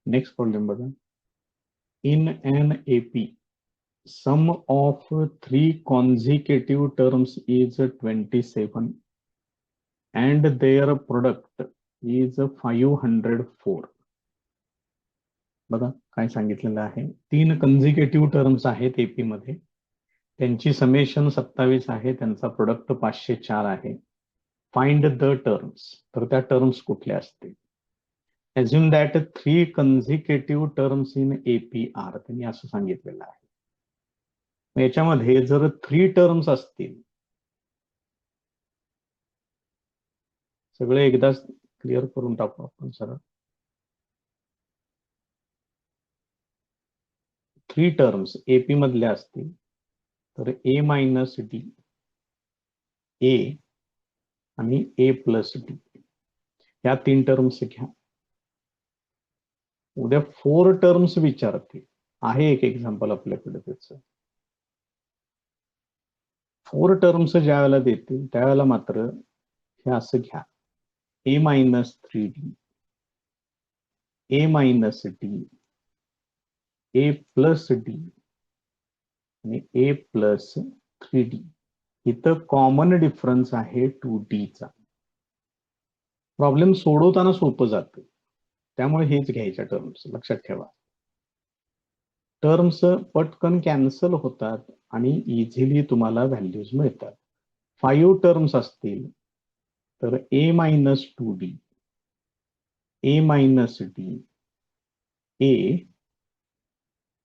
Next problem बघा. In an AP sum of three consecutive terms is 27 and their product is 504. बघा काय सांगितलेलं आहे. 3 कन्झिक्युटिव्ह टर्म्स आहेत एपी मध्ये, त्यांची समेशन 27 आहे, त्यांचा प्रोडक्ट 504 आहे. Find the terms. तर त्या टर्म्स कुठल्या असतील? Assume that 3 consecutive terms in AP are. त्यांनी असं सांगितलेलं आहे. याच्यामध्ये जर 3 टर्म्स असतील, सगळे एकदाच क्लिअर करून टाकू आपण सरळ. 3 टर्म्स एपी मधल्या असतील तर ए मायनस डी, ए आणि ए प्लस डी या 3 टर्म्स घ्या. उद्या 4 टर्म्स विचारतील. आहे एक एक्झाम्पल आपल्याकडे त्याचं. 4 टर्म्स ज्या वेळेला देतील त्यावेळेला मात्र हे असं घ्या. ए मायनस 3डी, ए मायनस डी, ए प्लस डी आणि ए प्लस 3डी. इथं कॉमन डिफरन्स आहे 2D चा. प्रॉब्लेम सोडवताना सोपं जातं, त्यामुळे हेच घ्यायच्या टर्म्स. लक्षात ठेवा, टर्म्स पटकन कॅन्सल होतात आणि इझिली तुम्हाला व्हॅल्यूज मिळतात. 5 टर्म्स असतील तर ए मायनस 2डी, ए मायनस डी,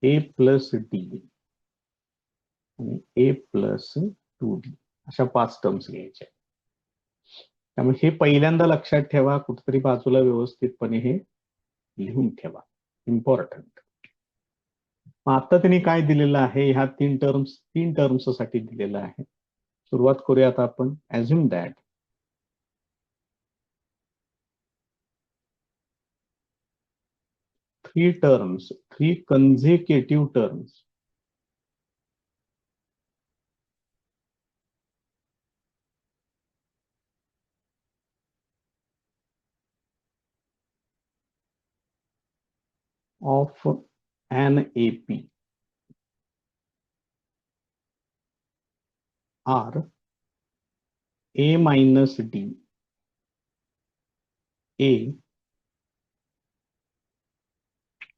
ए प्लस डी आणि ए प्लस 2डी अशा 5 टर्म्स घ्यायच्या. त्यामुळे हे पहिल्यांदा लक्षात ठेवा, कुठेतरी बाजूला व्यवस्थितपणे हे लिहून ठेवा, इम्पॉर्टंट. आता त्यांनी काय दिलेलं आहे, ह्या 3 टर्म्स साठी दिलेलं आहे. सुरुवात करूयात आपण. Assume that three consecutive terms of an AP are A minus D,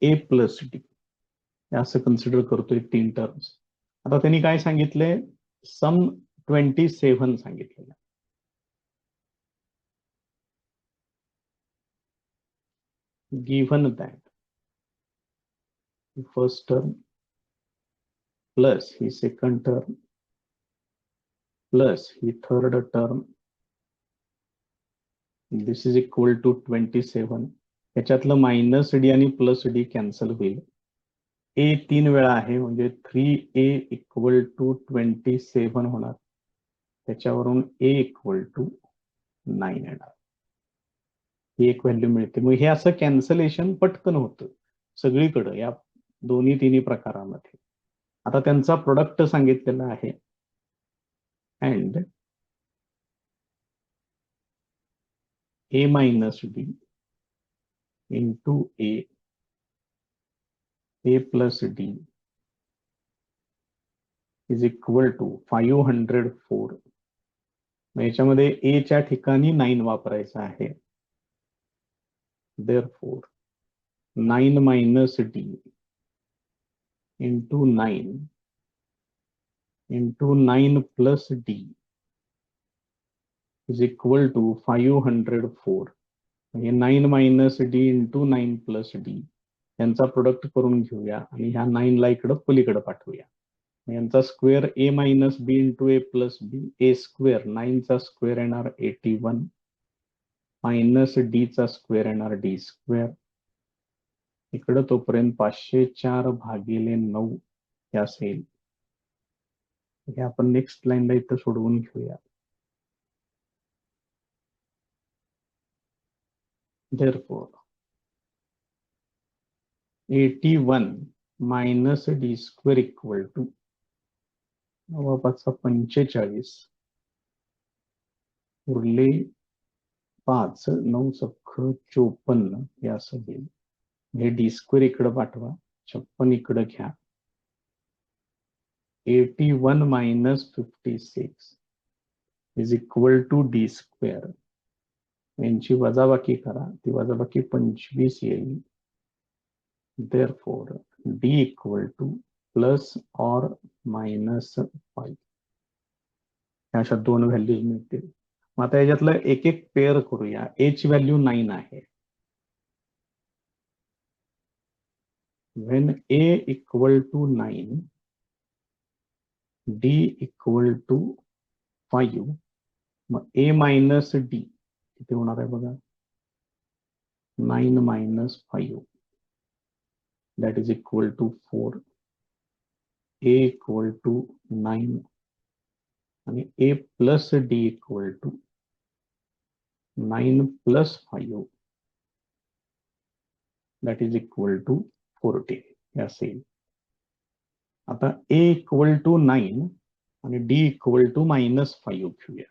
A plus D असं कन्सिडर करतोय 3 टर्म्स. आता त्यांनी काय सांगितलंय, सम 27 सांगितलेलं. Given that first term plus ही सेकंड टर्म प्लस ही third term, this is equal to 27. याच्यातलं मायनस डी आणि प्लस डी कॅन्सल होईल. ए 3 वेळा आहे म्हणजे 3A इक्वल टू 27 होणार. त्याच्यावरून ए इक्वल टू 9 येणार. ही एक व्हॅल्यू मिळते. मग हे असं कॅन्सलेशन पटकन होतं सगळीकडे या दोन्ही तिन्ही प्रकारामध्ये. आता त्यांचा प्रोडक्ट सांगितलेला आहे. And A minus D into A plus D is equal to 504. याच्यामध्ये ए च्या ठिकाणी 9 वापरायचं आहे. therefore 9 minus d into 9 into 9 plus d is equal to 504. म्हणजे 9 minus d into 9 plus d यांचा प्रोडक्ट करून घेऊया आणि ह्या 9 ला इकडं पलीकडे पाठवूया. यांचा square A minus B into A plus B, A square 9 चा स्क्वेअर येणार 81 मायनस डी चा स्क्वेअर येणार डी स्क्वेअर. इकडं तोपर्यंत 504 भागिले 9 हे असेल. हे आपण नेक्स्ट लाईनला इथं सोडवून घेऊया. therefore 81 minus D square equal to 45 उरले 5 9 सख 54 हे असं होईल. हे डी स्क्वेअर इकडे पाठवा, 56 इकडे घ्या, 81 minus 56 is equal to D square. यांची वजाबाकी करा, ती वजाबाकी 25 येईल. therefore d equal to plus और मायनस 5. अशा दोन व्हॅल्यूज मिळतील. मग आता याच्यातलं एक एक पेअर करूया. a ची व्हॅल्यू 9 आहे. when a equal to 9, d equal to 5, मग a मायनस d किती होणार आहे बघा, 9 minus 5 that is equal to 4. a equal to 9 आणि a plus d equal to 9 plus 5 that is equal to 14 हे असेल. आता a equal to 9 आणि d equal to minus 5 घेऊया.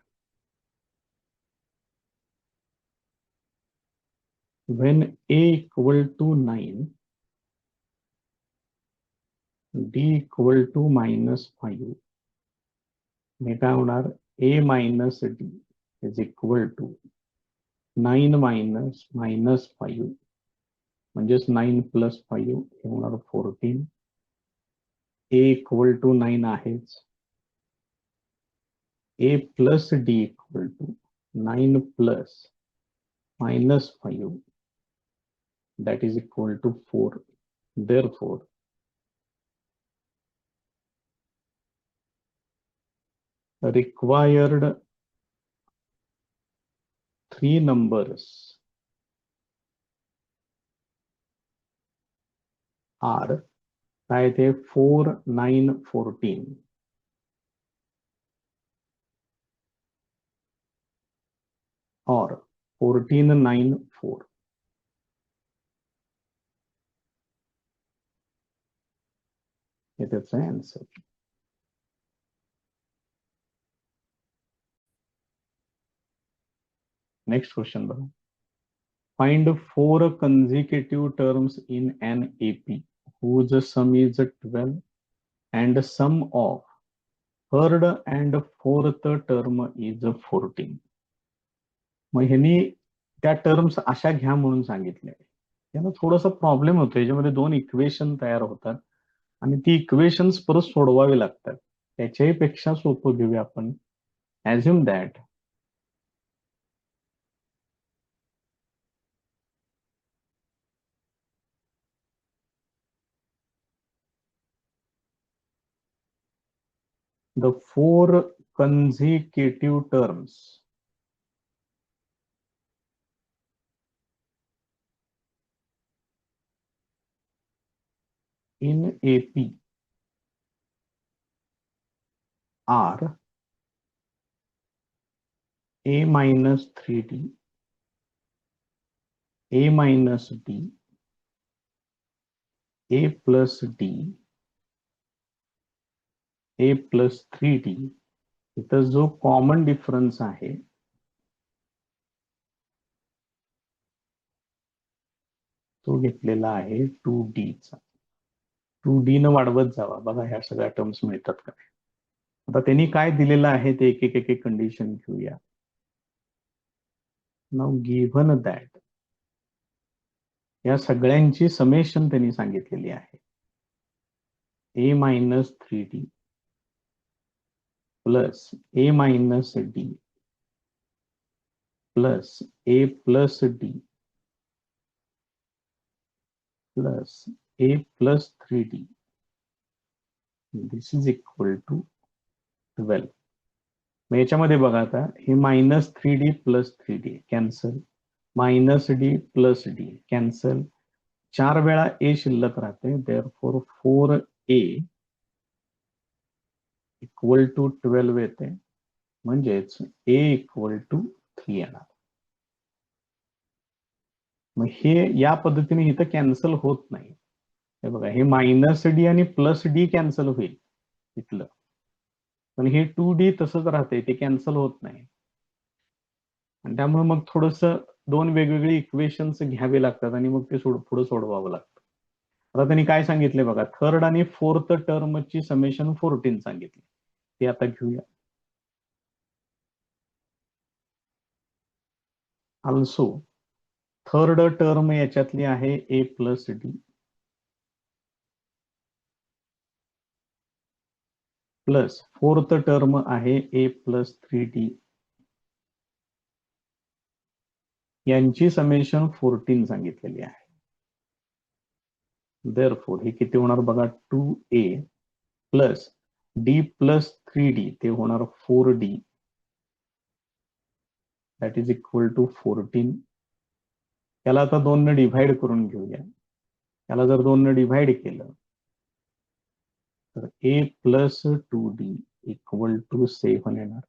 when a equal to 9, d equal to minus 5, हे काय होणार, a minus d is equal to 9 minus minus 5 म्हणजेच 9 plus 5 हे होणार 14. a equal to 9 आहेच. a plus d equal to 9 plus minus 5 that is equal to 4. therefore required 3 numbers are काय ते 4, 9, 14 or 14, 9, 4. हे त्याचं आन्सर. नेक्स्ट क्वेश्चन बघा. Find 4 consecutive terms in an AP whose sum is 12 and sum of third and fourth term is 14. मग ह्यांनी त्या terms अशा घ्या म्हणून सांगितले. याला थोडासा प्रॉब्लेम होतो. याच्यामध्ये 2 इक्वेशन तयार होतात आणि ती इक्वेशन्स परत सोडवावी लागतात. त्याच्याही पेक्षा सोपं घेऊया आपण. Assume that the 4 consecutive terms in AP are a minus 3d, a minus d, a plus d, a plus 3d. इथं जो कॉमन डिफरन्स आहे तो घेतलेला आहे 2d चा. 2d न वाढवत जावा. बघा ह्या सगळ्या टर्म्स मिळतात का. आता त्यांनी काय दिलेलं आहे ते एक एक कंडिशन घेऊया. नाउ गिव्हन दॅट या सगळ्यांची समेशन त्यांनी सांगितलेली आहे. a minus 3d plus a minus d plus a plus d plus a plus 3d this is equal to 12. मग याच्यामध्ये बघा आता हे minus 3d plus 3d cancel, minus d plus d cancel, 4 वेळा a शिल्लक राहते. therefore 4a इक्वल टू 12 येते. म्हणजेच a इक्वल टू 3 येणार. मग हे या पद्धतीने इथं कॅन्सल होत नाही. हे बघा हे मायनस डी आणि प्लस डी कॅन्सल होईल इथलं, पण हे 2d तसंच राहते, ते कॅन्सल होत नाही. आणि त्यामुळे मग थोडस दोन वेगवेगळे इक्वेशन्स घ्यावे लागतात आणि मग ते पुढे सोडवावं लागतं. आता त्यांनी काय सांगितले बघा, थर्ड आणि फोर्थ टर्मची समेशन 14 सांगितली, ते आता घेऊया. ऑल्सो थर्ड टर्म याच्यातली आहे A plus D plus fourth term आहे ए प्लस 3d, यांची समेशन 14 सांगितलेली आहे. देअरफॉर हे किती होणार बघा, 2a plus D plus 3d, ते होणार 4d, that is equal to 14. त्याला आता 2 ने डिव्हाइड करून घेऊया. त्याला जर 2 ने डिव्हाइड केलं तर a plus 2d equal to 7 येणार,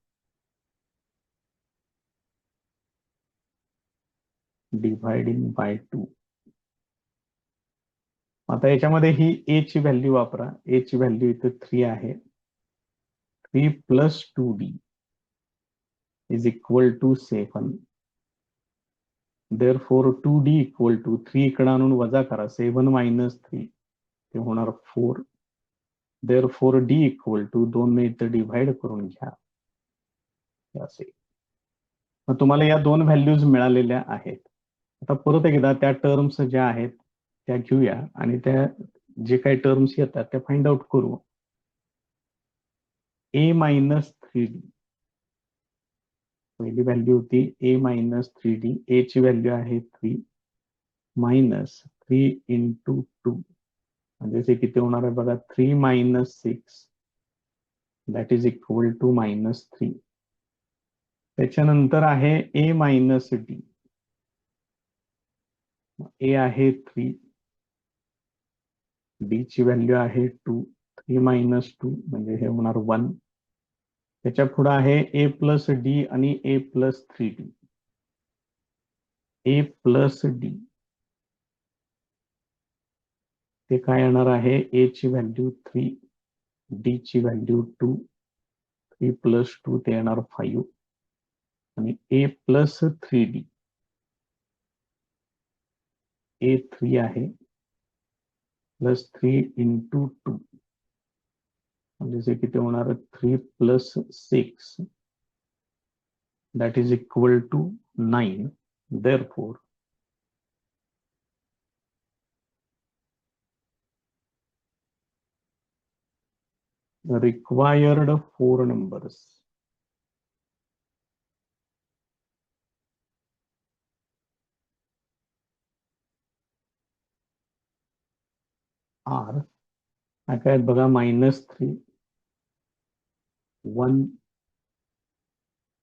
डिव्हाइडिंग बाय 2. आता याच्यामध्ये ही ए ची व्हॅल्यू वापरा. ए ची व्हॅल्यू इथे 3 आहे. 3 plus 2d is equal to 7. Therefore 2d equal to 3 इकडे आणून वजा करा, 7 मायनस 3 ते होणार 4. देअरफॉर d इक्वल टू 2 ने इथे डिव्हाइड करून घ्या असे. मग तुम्हाला या दोन व्हॅल्यूज मिळालेल्या आहेत. आता परत एकदा त्या टर्म्स ज्या आहेत त्या घेऊया आणि त्या जे काही टर्म्स येतात त्या फाइंड आउट करू. ए मायनस 3d, पहिली व्हॅल्यू होती ए मायनस 3d, ए ची व्हॅल्यू आहे 3 मायनस 3 इंटू 2, म्हणजे ते किती होणार आहे बघा, 3 minus 6, that is equal to minus 3. त्याच्यानंतर आहे ए मायनस डी, ए आहे 3, डी ची व्हॅल्यू आहे 2, 3 मायनस 2 म्हणजे हे होणार 1. त्याच्या पुढे आहे ए प्लस डी आणि ए प्लस 3d, ए प्लस डी ते काय येणार आहे, ए ची व्हॅल्यू 3, डी ची व्हॅल्यू 2, 3 प्लस 2 ते येणार 5 आणि ए प्लस 3d, ए 3 आहे प्लस 3 इंटू 2 म्हणजे किती होणार, 3 plus 6, that is equal to 9. Therefore required 4 numbers are काय बघा, -3, 1,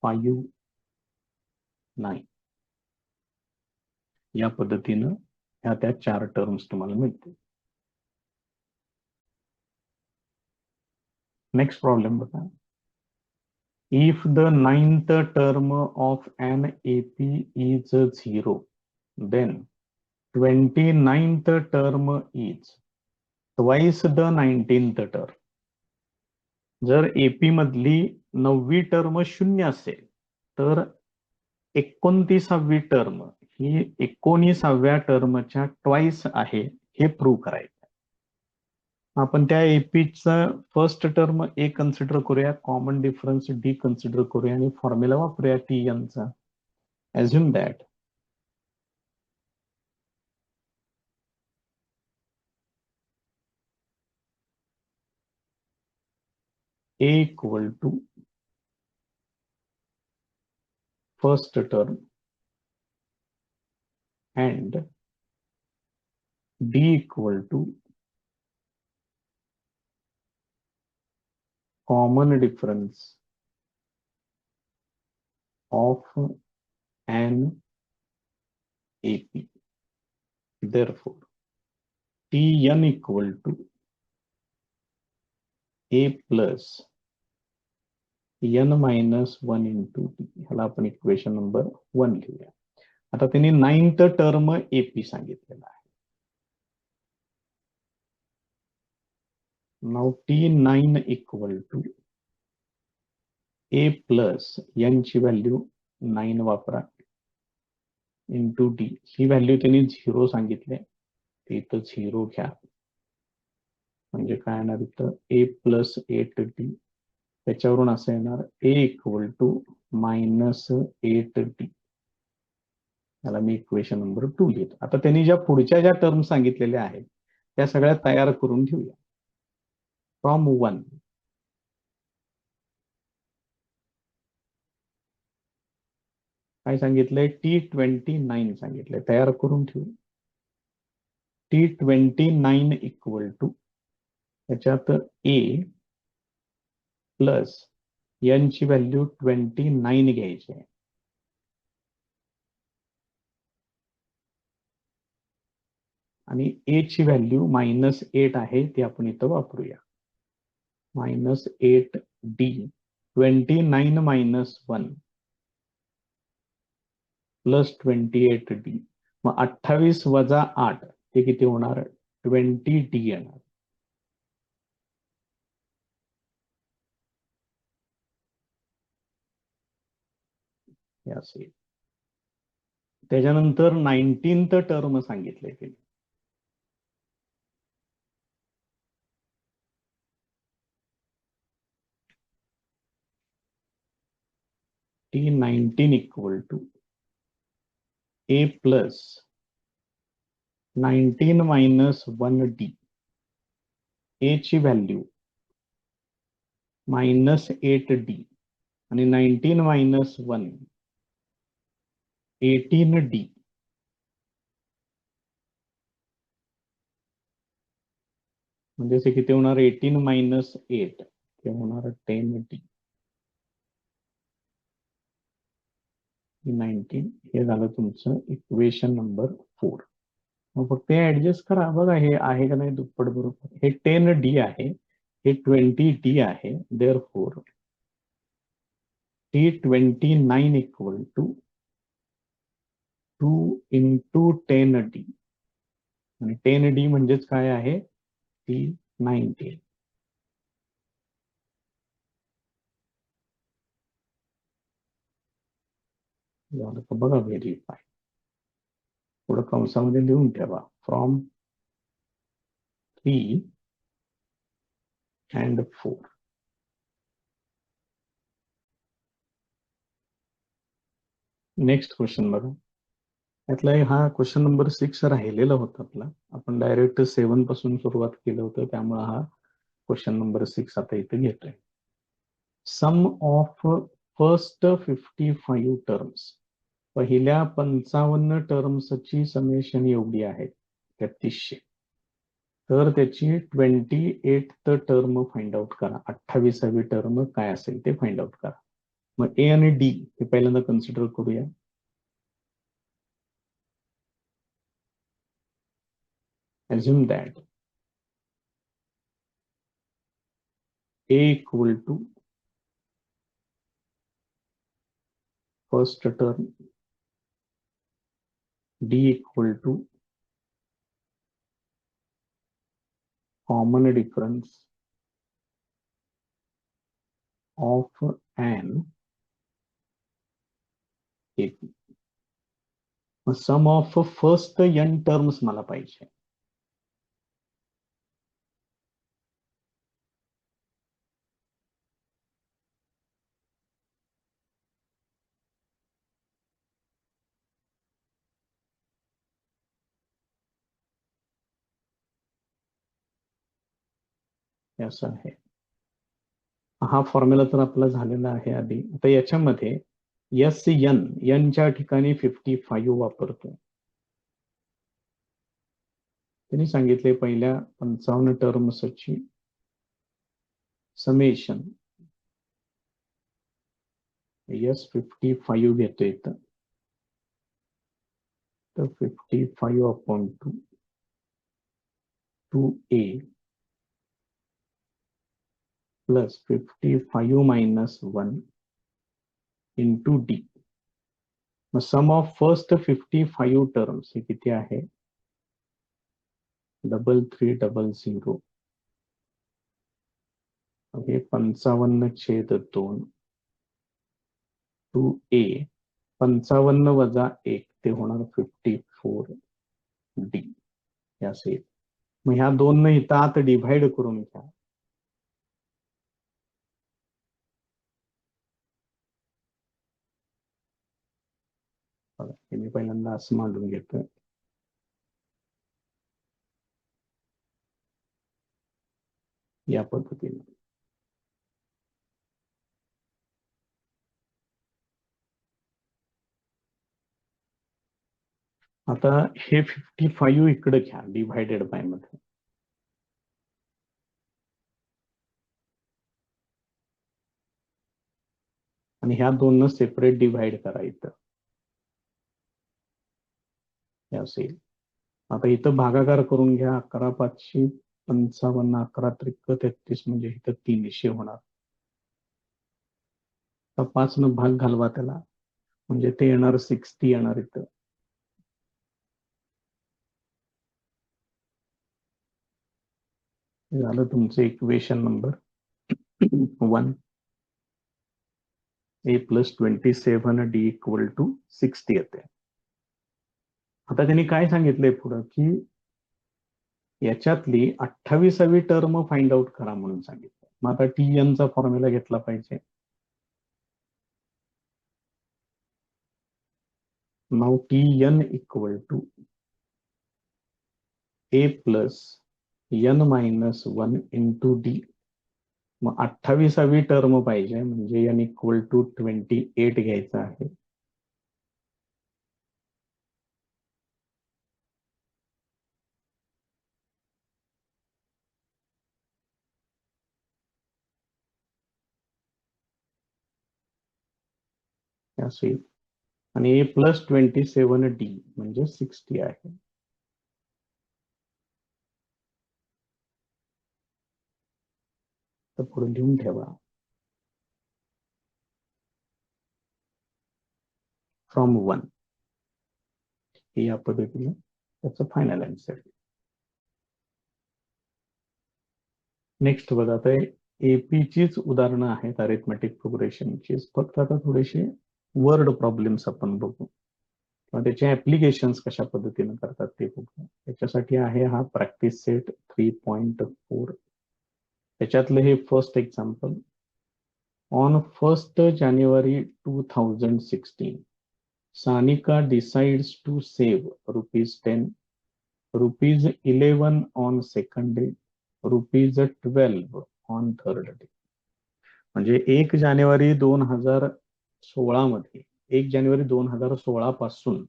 5, 9 या पद्धतीनं ह्या त्या 4 टर्म्स तुम्हाला मिळतील. नेक्स्ट प्रॉब्लेम बघा, if the 9th term of an AP is 0, then 29th term is twice the 19th term. जर एपी मधली 9वी टर्म 0 असेल तर 29वी टर्म ही 19व्या टर्मच्या ट्वाइस आहे हे प्रूव्ह करायचं. आपण त्या एपीचा फर्स्ट टर्म ए कन्सिडर करूया, कॉमन डिफरन्स डी कन्सिडर करूया आणि फॉर्म्युला वापरूया टी यांचा. Assume that A equal to first term and d equal to common difference of an AP. Therefore, Tn equal to a plus n minus 1 into d. ह्याला आपण equation number 1 लिहूया. आता त्यांनी 9th term AP सांगितलेला आहे. Now T9 equal to a plus n ची value 9 वापरा into D. ही value त्यांनी 0 सांगितले, ते इथं 0 घ्या. म्हणजे काय येणार इथं ए प्लस 8d. त्याच्यावरून असं येणार ए इक्वल टू मायनस 8d. याला मी इक्वेशन नंबर 2 लिहितो. आता त्यांनी ज्या पुढच्या ज्या टर्म सांगितलेल्या आहेत त्या सगळ्या तयार करून ठेवूया. फ्रॉम 1 काय सांगितलंय, T29 सांगितलंय, तयार करून ठेवू. T29 इक्वल टू त्याच्यात ए प्लस एन ची व्हॅल्यू 29 घ्यायची आहे. आणि ए ची व्हॅल्यू -8 आहे, ती आपण इथं वापरूया. -8d 29 minus 1 plus 28d. मग 28 वजा 8 ते किती होणार, 20d येणार. त्याच्यानंतर 19th टर्म सांगितले ते. T19 equal to A plus 19 minus 1d. A ची व्हॅल्यू -8d आणि 19 मायनस 1 18d. म्हणजे ते किती होणार, 18 मायनस 8 ते होणार 10d. 19 हे झालं तुमचं इक्वेशन नंबर 4. मग फक्त हे ऍडजस्ट करा. बघा हे आहे का नाही दुप्पट बरोबर. हे 10d आहे, हे 20d आहे. Therefore T29 equal to 2 into 10d. आणि 10d म्हणजेच काय आहे, T19. बघा व्हेरीफाय. पुढे कंसामध्ये लिहून ठेवा फ्रॉम 3 and 4. नेक्स्ट क्वेश्चन बघा. त्यातला हा क्वेश्चन नंबर 6 राहिलेला होता आपला. आपण डायरेक्ट 7 पासून सुरुवात केलं होतं, त्यामुळे हा क्वेश्चन नंबर 6 आता इथे घेतोय. सम ऑफ फर्स्ट 55 टर्म्स. पहिल्या 55 टर्म्सची समेशन एवढी आहे 3300. तर त्याची 28th टर्म फाइंड आउट करा. 28वी टर्म काय असेल ते फाइंड आउट करा. मग ए आणि डी हे पहिल्यांदा कन्सिडर करूया. assume that a equal to first term, d equal to common difference of an AP. sum of first n terms मला पाहिजे. असं आहे. हा फॉर्म्युला तर आपला झालेला आहे आधी. आता याच्यामध्ये एस एन च्या ठिकाणी 55 वापरतो. त्यांनी सांगितले पहिल्या 55 टर्म्सची समेशन S55 घेतो इथं. तर 55 upon 2a plus 55 minus 1 into D. मग सम ऑफ फर्स्ट 55 टर्म्स हे किती आहे, 3300. हे 55/2 2a 55 वजा 1 ते होणार 54D असे. मग ह्या दोन इथं आत डिव्हाइड करून घ्या. हे मी पहिल्यांदा असं मांडून घेतो. या पद्धतीने. आता हे 55 इकडे घ्या डिव्हायडेड बाय मध्ये. आणि ह्या दोन सेपरेट डिव्हाइड करायचं असेल. आता इथं भागाकार करून घ्या. 11,555 11 त्रिक 33 म्हणजे इथं 300 होणार. तर 5 न भाग घालवा त्याला म्हणजे ते येणार 60 येणार इथं. झालं तुमचं इक्वेशन नंबर 1. A + 27D = 60 येते. आता त्यांनी काय सांगितलंय पुढं की याच्यातली 28वी टर्म फाइंड आउट करा म्हणून सांगितलं. मग आता TN चा फॉर्म्युला घेतला पाहिजे. नाव TN = A + N - 1 × D. मग 28वी टर्म पाहिजे म्हणजे N = 28 घ्यायचं आहे. असेल. आणि A + 27D म्हणजे 60 आहे. तर पुढे लिहून ठेवा. फ्रॉम 1 हे या पद्धतीने त्याचं फायनल आन्सर. नेक्स्ट बघा, आता एपीचीच उदाहरणं आहेत अरिथमेटिक प्रोग्रेशनची. फक्त आता थोडेसे वर्ड प्रॉब्लेम्स आपण बघू किंवा त्याचे ऍप्लिकेशन्स कशा पद्धतीने करतात ते बघू. त्याच्यासाठी आहे हा प्रॅक्टिस सेट 3.4. त्याच्यातलं हे first example. On 1 January 2016 Sanika decides to save ₹10, ₹11 on second day, ₹12 on third day. म्हणजे 1 जानेवारी 2016 मध्ये 1 जानेवारी 2016 पासून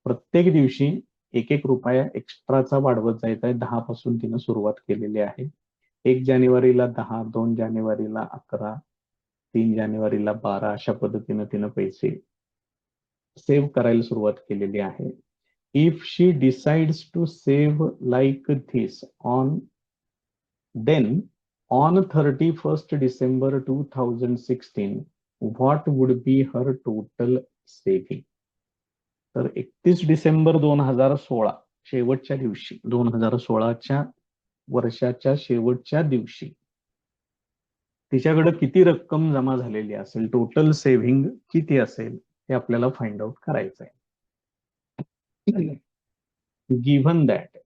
प्रत्येक दिवशी ₹1 एक्स्ट्राचा वाढवत जायचा आहे. 10 पासून तिनं सुरुवात केलेली आहे. 1 जानेवारीला 10, 2 जानेवारीला 11, 3 जानेवारीला 12 अशा पद्धतीनं तिनं पैसे सेव्ह करायला सुरुवात केलेली आहे. If she decides to save like this then on 31st December 2016 what would be her total saving? तर 31 डिसेंबर 2016 शेवटच्या दिवशी 2016च्या वर्षाच्या शेवटच्या दिवशी तिच्याकडे किती रक्कम जमा झालेली असेल, टोटल सेव्हिंग किती असेल हे आपल्याला फाइंड आउट करायचं आहे. Given that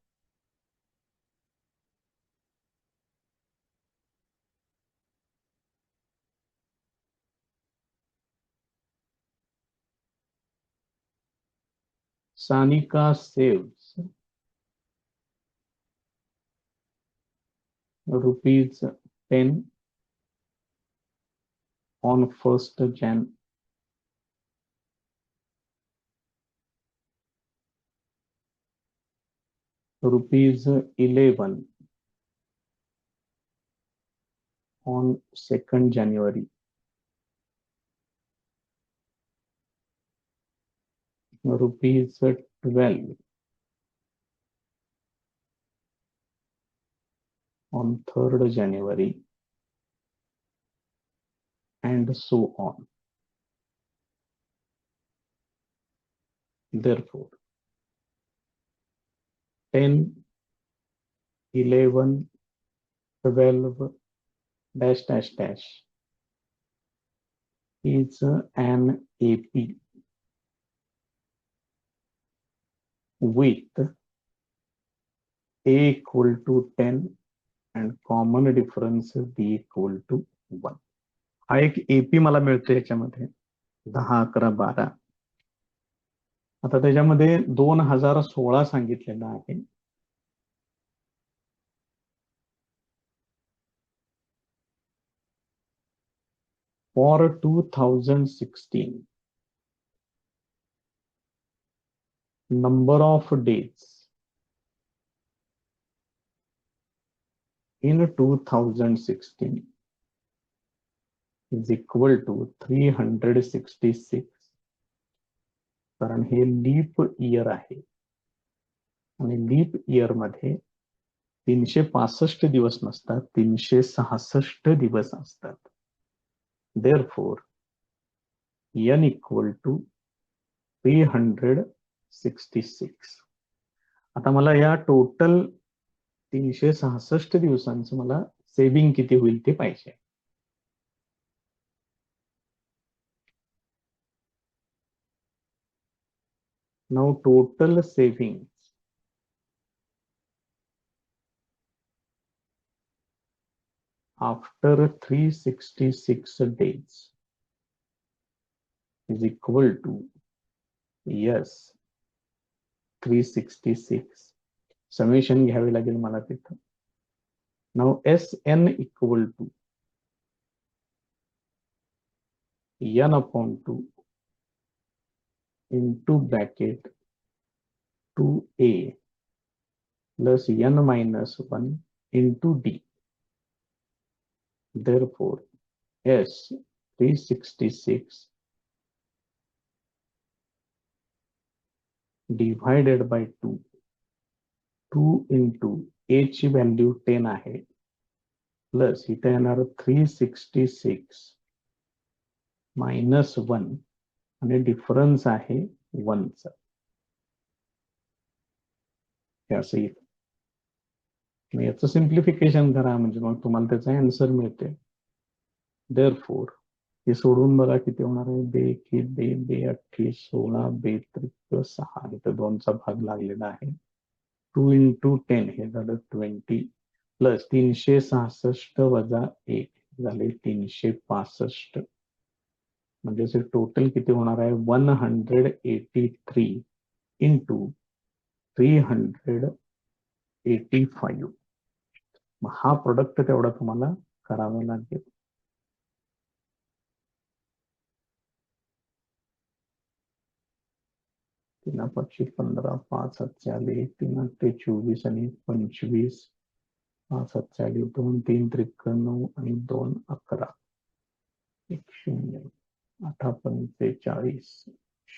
Sanika saves ₹10 on 1st Jan. ₹11 on 2nd January. ₹12 on 3rd January, and so on. Therefore, 10, 11, 12 dash dash dash is an AP. with A equal to 10 and common difference B equal to 1. हा एक AP मला मिळतो याच्यामध्ये 10, 11, 12. आता त्याच्यामध्ये 2016 सांगितलेलं आहे. For 2016 number of days in 2016 is equal to 366, कारण हे लीप इयर आहे आणि लीप इयर मध्ये 365 दिवस नसतात, 366 दिवस असतात. Therefore n equal to 366. आता मला या टोटल 366 दिवसांचं मला सेव्हिंग किती होईल ते पाहिजे. Now total savings after 366 days is equal to, yes, 366. Summation घ्यावे लागेल मला तिथं. Now SN equal to n upon 2 into bracket 2a plus n minus 1 into d. Therefore S 366 divided by 2, 2 into a ची value 10 आहे, plus इथे येणार 366 minus 1 आणि difference आहे 1 चा. असं येतं. याचं सिम्प्लिफिकेशन करा म्हणजे मग तुम्हाला त्याचा आन्सर मिळते. देअरफोर हे सोडून बघा किती होणार आहे. बे की बे, बे 28, 16, बे त्रिक 6, इथं 2चा भाग लागलेला आहे. 2 into 10 हे झालं 20, प्लस 366 वजा 1 झाले 365, म्हणजे टोटल किती होणार आहे 183 into 385. मग हा प्रोडक्ट तेवढा तुम्हाला करावा लागेल. तीन 15, 5 7 आले, 3 8 24 आणि 25, 5 7 आले, 2 3 53 आणि 2 11, 1 0, 8 45,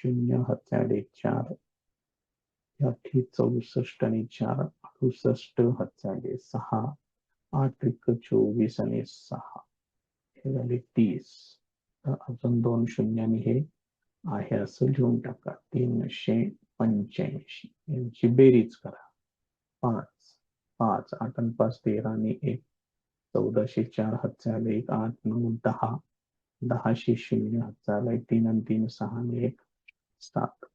0 7 आले 4, 8 64 आणि 4 68, 7 आले 6, 8 24 आणि 6 हे झाले 30. तर अजून 2 शून्याने हे आहे असं लिहून टाका. 385 यांची बेरीज करा. 5 5 8 आणि 5 13 आणि 1 14, 4 हातचे आले 1, 8 9 10, 10 0 हातचे आलाय 3 आणि 3 6 आणि 1 7,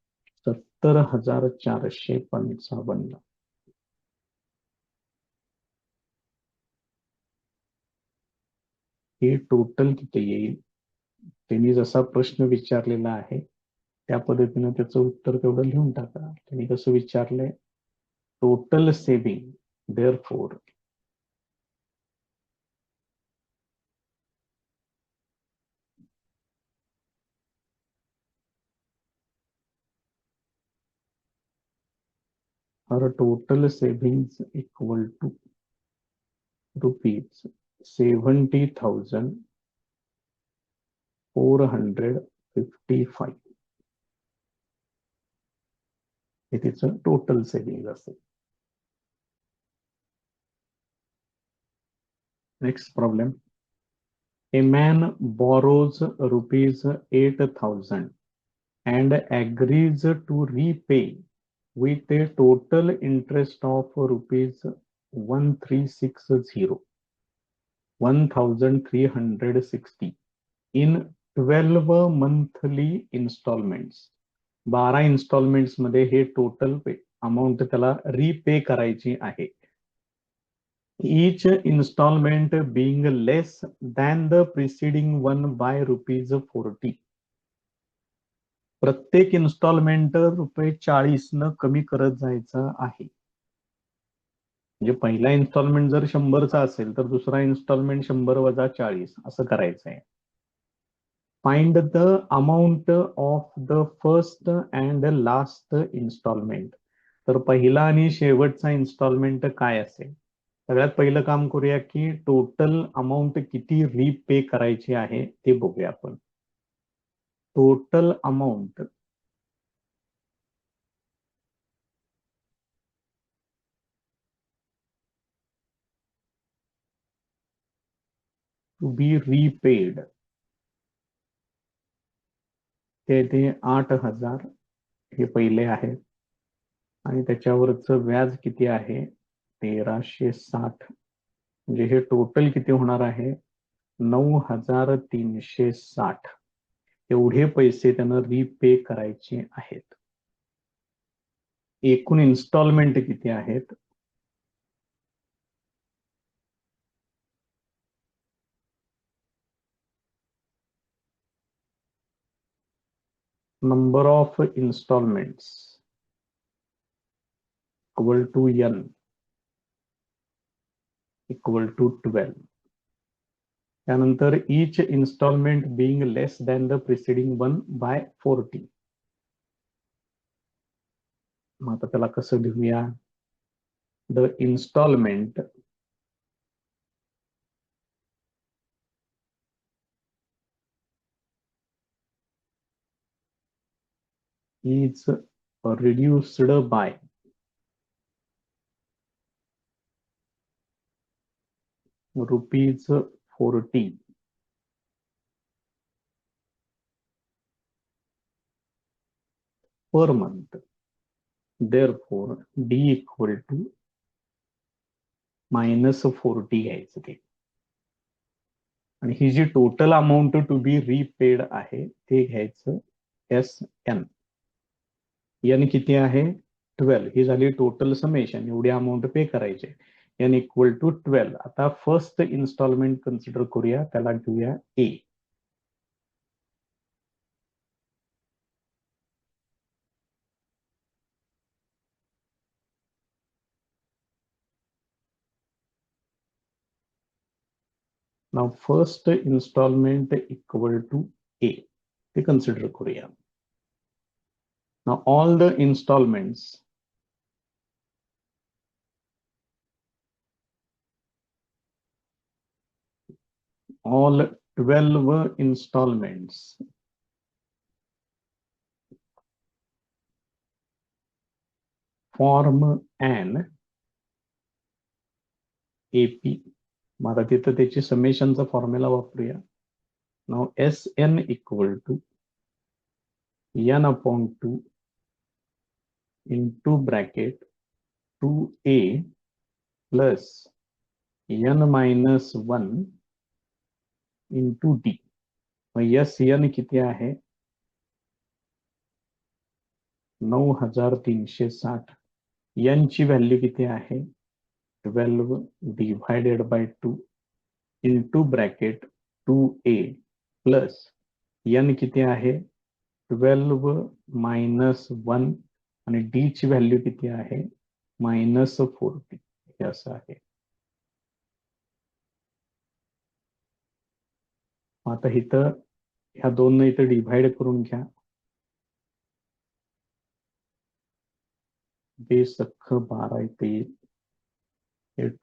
70,455. हे टोटल किती येईल. त्यांनी जसा प्रश्न विचारलेला आहे त्या पद्धतीने त्याचं उत्तर तेवढं लिहून टाका. त्यांनी कसं विचारलंय, total saving, therefore her total savings equal to rupees 70,455. हे तिचं टोटल सेव्हिंग असेल. Next problem. A man borrows rupees 8,000 and agrees to repay with a total interest of rupees 1360 in 12 monthly installments. 12 installments मध्ये हे total amount त्याला repay करायची आहे. each installment being less than the preceding one by ₹40. प्रत्येक instalment ₹40 न कमी करत जायचं आहे. म्हणजे पहिला इन्स्टॉलमेंट जर 100चा असेल तर दुसरा इन्स्टॉलमेंट 100 वजा 40 असं करायचं आहे. Find the amount of the first and last instalment. तर पहिला आणि शेवटचा इन्स्टॉलमेंट काय असेल? सगळ्यात पहिलं काम करूया की टोटल अमाऊंट किती रीपे करायची आहे ते बघूया आपण. Total amount to be repaid ते 8,000 हे पहिले आहे आणि त्याच्यावरचं व्याज किती आहे 1,360. म्हणजे हे टोटल किती होणार आहे 9,360. एवढे पैसे त्यांना रीपे करायचे आहेत. एकूण इन्स्टॉलमेंट किती आहेत number of installments equal to n equal to 12. त्यानंतर each installment being less than the preceding one by 40. मग आता त्याला कसं लिहूया the installment is reduced by ₹40 per month. Therefore D equal to -40 घ्यायचं ते. आणि ही जी total amount to be repaid आहे ते घ्यायचं SN. एन किती आहे 12. ही झाली टोटल समेशन. एवढी अमाऊंट पे करायचे. N equal to 12. आता फर्स्ट इन्स्टॉलमेंट कन्सिडर करूया. त्याला घेऊया A. Now first installment equal to A. ते कन्सिडर करूया. Now all the installments all 12 installments form an AP. मग आता तिथं त्याची समेशनचा फॉर्म्युला वापरूया. नाव SN equal to n upon 2 into bracket 2A plus n minus 1 into D. मग SN किती आहे 9,360. n ची व्हॅल्यू किती आहे 12 divided by 2 into bracket 2A plus n किती आहे 12 minus 1 आणि D ची व्हॅल्यू किती आहे -40. हे असं आहे. आता इथं ह्या दोन इथं डिव्हाइड करून घ्या. बेस अख्ख 12 इथे येईल.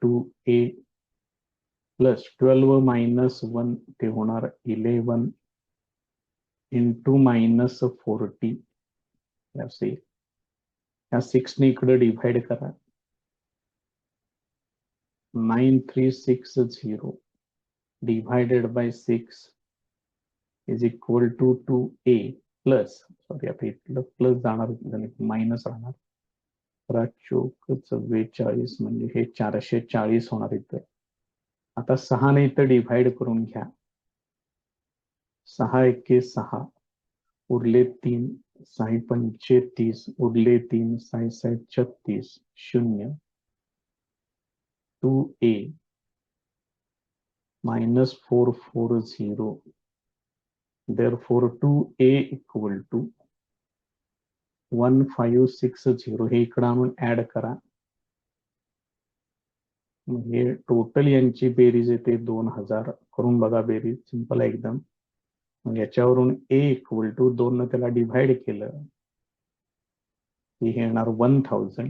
2A प्लस 12 मायनस 1 ते होणार 11 इंटू -40 असे. ह्या 6 ने इकडे डिव्हाइड करा. 9360 divided by 6 is equal to 2A plus sorry आता इथलं प्लस जाणार मायनस राहणार. 44 म्हणजे हे 440 होणार इथं. आता 6 ने इथं डिव्हाइड करून घ्या. 6 एके 6 उरले 3 साई 35 उरले 3 Sai 36 0 2a -440 therefore 2a equal to 1560 हे इकडे आणून ऍड करा म्हणजे टोटल यांची बेरीज येते 2000 करून बघा बेरीज सिंपल आहे एकदम मग याच्यावरून a इक्वल टू 2 ने त्याला डिव्हाइड केलं की हे येणार 1000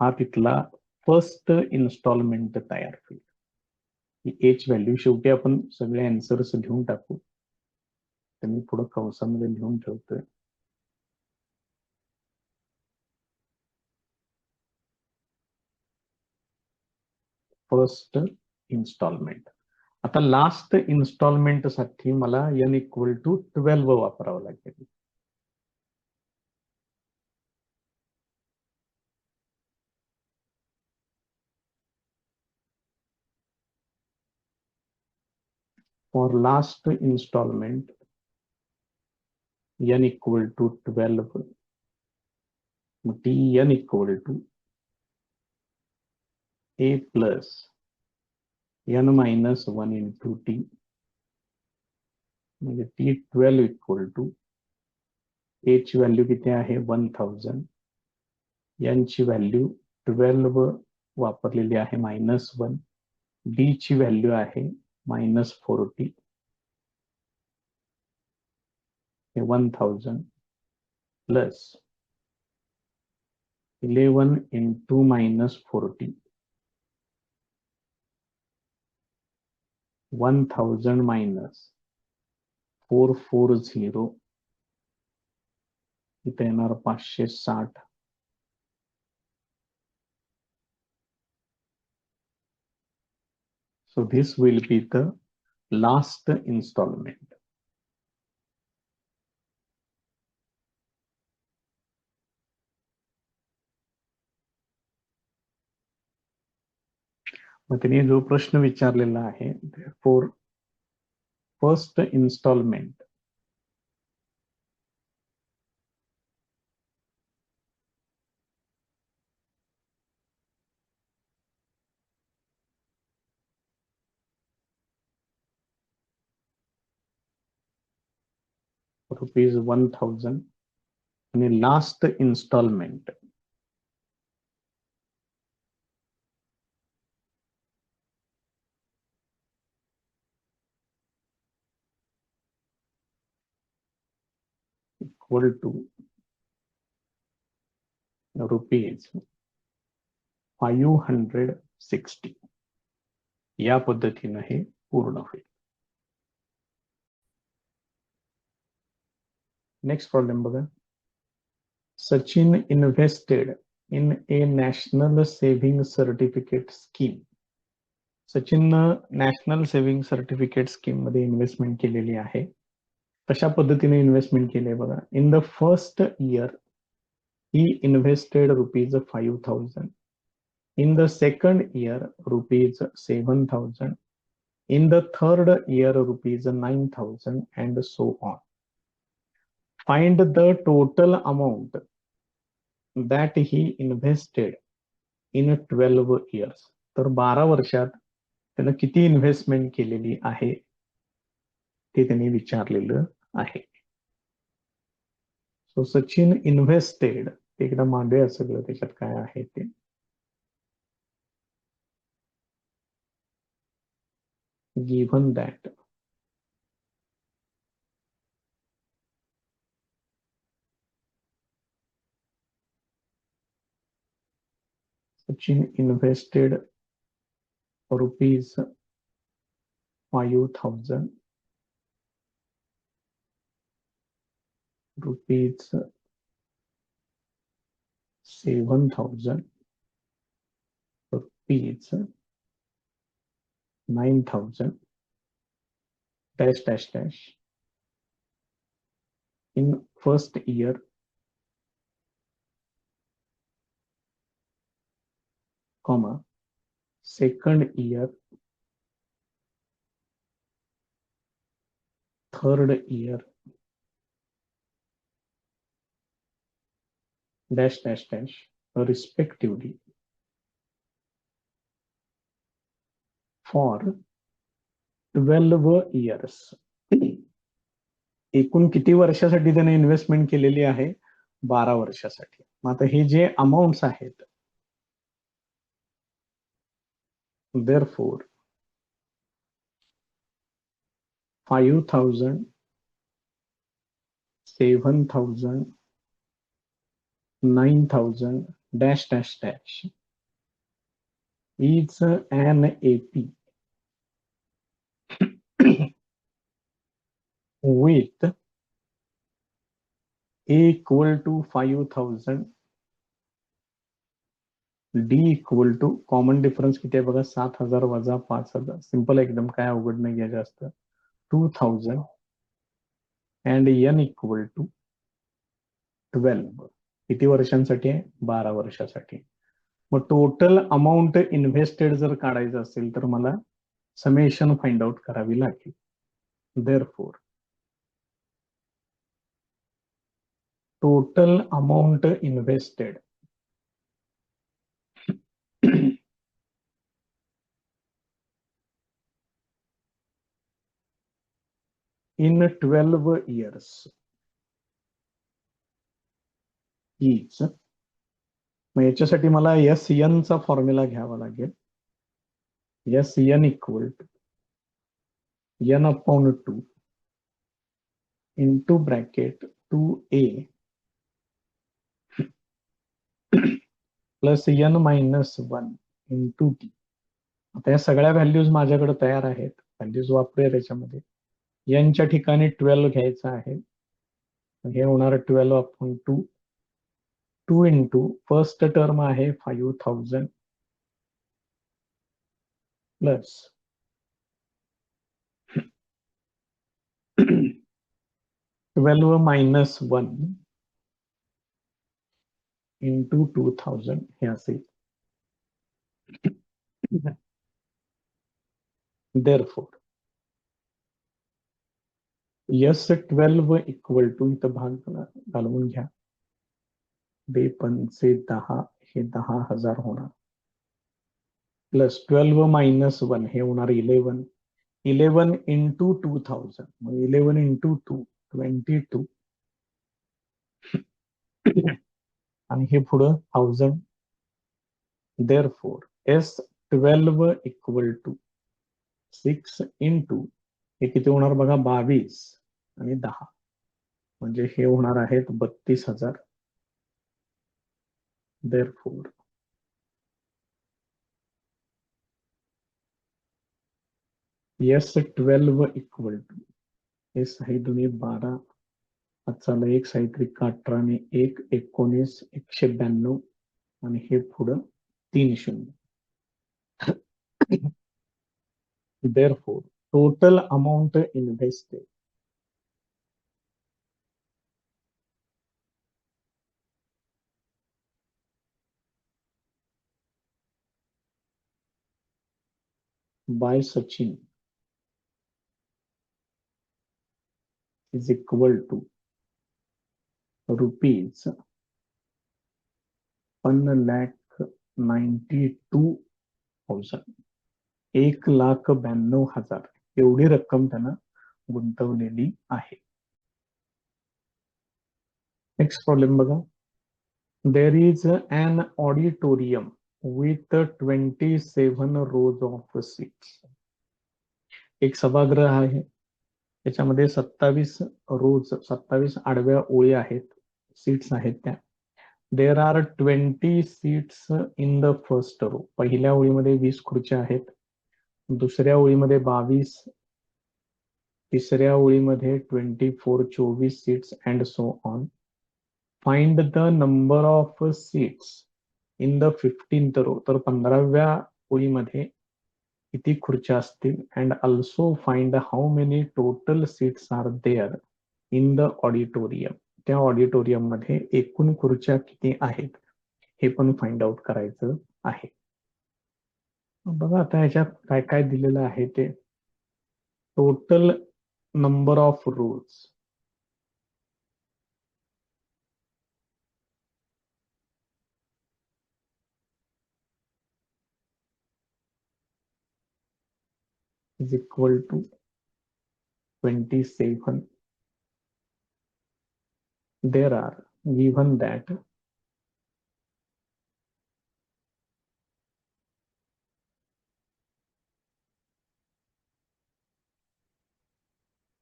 हा तिथला फर्स्ट इन्स्टॉलमेंट तयार होईल ही एच व्हॅल्यू शेवटी आपण सगळे आन्सर्स घेऊन टाकू तर मी पुढे कंसामध्ये लिहून ठेवतोय फर्स्ट इन्स्टॉलमेंट आता लास्ट इन्स्टॉलमेंट साठी मला n इक्वल टू 12 वापरावं लागेल for last instalment n equal to 12 Tn equal to a plus n minus 1 into T म्हणजे T12 इक्वल टू a ची व्हॅल्यू किती आहे 1000 n ची व्हॅल्यू 12 वापरलेली आहे -1 d ची व्हॅल्यू आहे -40 हे 1000 प्लस 11 इंटू -40 1000 मायनस 440 इथे येणार 560 so this will be the last installment मग त्यांनी जो प्रश्न विचारलेला आहे फॉर फर्स्ट इन्स्टॉलमेंट ₹1000 आणि लास्ट इन्स्टॉलमेंट इक्वल टू ₹560 या पद्धतीने हे पूर्ण होईल नेक्स्ट प्रॉब्लेम बघा Sachin invested in A national saving certificate scheme सचिननं नॅशनल सेव्हिंग सर्टिफिकेट स्कीम मध्ये इन्व्हेस्टमेंट केलेली आहे कशा पद्धतीने इन्व्हेस्टमेंट केले बघा in the first year he invested ₹5000 in the second year ₹7000 in the third year ₹9000 and so on find the total amount that he invested in 12 years तर 12 वर्षात त्यानं किती इन्व्हेस्टमेंट केलेली आहे ते त्यांनी विचारलेलं आहे सो सचिन इन्व्हेस्टेड एकदा मांडूया सगळं त्याच्यात काय आहे ते given that Sachin invested ₹5,000 ₹7,000 ₹9,000 dash dash dash in first year comma second year third year dash dash dash respectively for 12 years. एकूण किती वर्षासाठी त्याने इन्व्हेस्टमेंट केलेली आहे? 12 वर्षासाठी. मग आता हे जे अमाऊंट्स आहेत, therefore 5,000, 7,000, 9,000 dash dash dash is an AP with A equal to 5,000, D equal to common difference किती आहे बघा, 7,000 वजा 5,000. सिंपल एकदम, काय अवघड नाही आहे जास्त. 2,000 अँड N इक्वल टू 12. किती वर्षांसाठी आहे? 12 वर्षासाठी. मग टोटल अमाऊंट इन्व्हेस्टेड जर काढायचं असेल तर मला समेशन फाइंड आउट करावी लागेल. Therefore total amount invested in 12 years is, मग याच्यासाठी मला SN चा फॉर्म्युला घ्यावा लागेल. SN equal to N upon 2 into bracket 2A plus N minus 1 into D. आता या सगळ्या व्हॅल्यूज माझ्याकडे तयार आहेत, व्हॅल्यूज वापरूया त्याच्यामध्ये. Nच्या ठिकाणी 12 घ्यायचं आहे, हे होणार 12 अपॉन 2. 2 इंटू फर्स्ट टर्म आहे 5,000 प्लस 12 मायनस 1 इंटू 2,000 हे असेल. देअरफॉर S12 इक्वल टू, इथं भाग घालवून घ्या, 2×5 हे 10,000 होणार, प्लस 12 मायनस 1 हे होणार 11. 11 इंटू 2,000, मग 11 इंटू 2 22 आणि हे पुढं 1000. Therefore S12 equal to 6 into, हे किती होणार बघा, 22 आणि 10, म्हणजे हे होणार आहेत 32,000. देअरफॉर S12 इक्वल टू, हे सही दोन्ही 12, आजचा एक साहित्रिक 18 आणि 1 19, 192 आणि हे पुढं 3 0. Therefore, total amount invested by Sachin is equal to rupees 1,92,000. 1,92,000 एवढी रक्कम त्यानं गुंतवलेली आहे. नेक्स्ट प्रॉब्लेम बघा. There is an auditorium with 27 rows of seats. एक सभागृह आहे, त्याच्यामध्ये 27 रोज, 27 आडव्या ओळी आहेत, सीट्स आहेत त्या. There are 20 seats in the first row. पहिल्या ओळीमध्ये 20 खुर्च्या आहेत, दुसऱ्या ओळीमध्ये 22, तिसऱ्या ओळीमध्ये 24 seats and so on. Find the number of seats in the 15th row. तर 15व्या ओळीमध्ये किती खुर्च्या असतील, and also find how many total seats are there in the auditorium. त्या ऑडिटोरियम मध्ये एकूण खुर्च्या किती आहेत हे पण फाइंड आउट करायचं आहे. बघा आता ह्याच्यात काय काय दिलेलं आहे ते. Total number of rose, is equal to 27. There are given that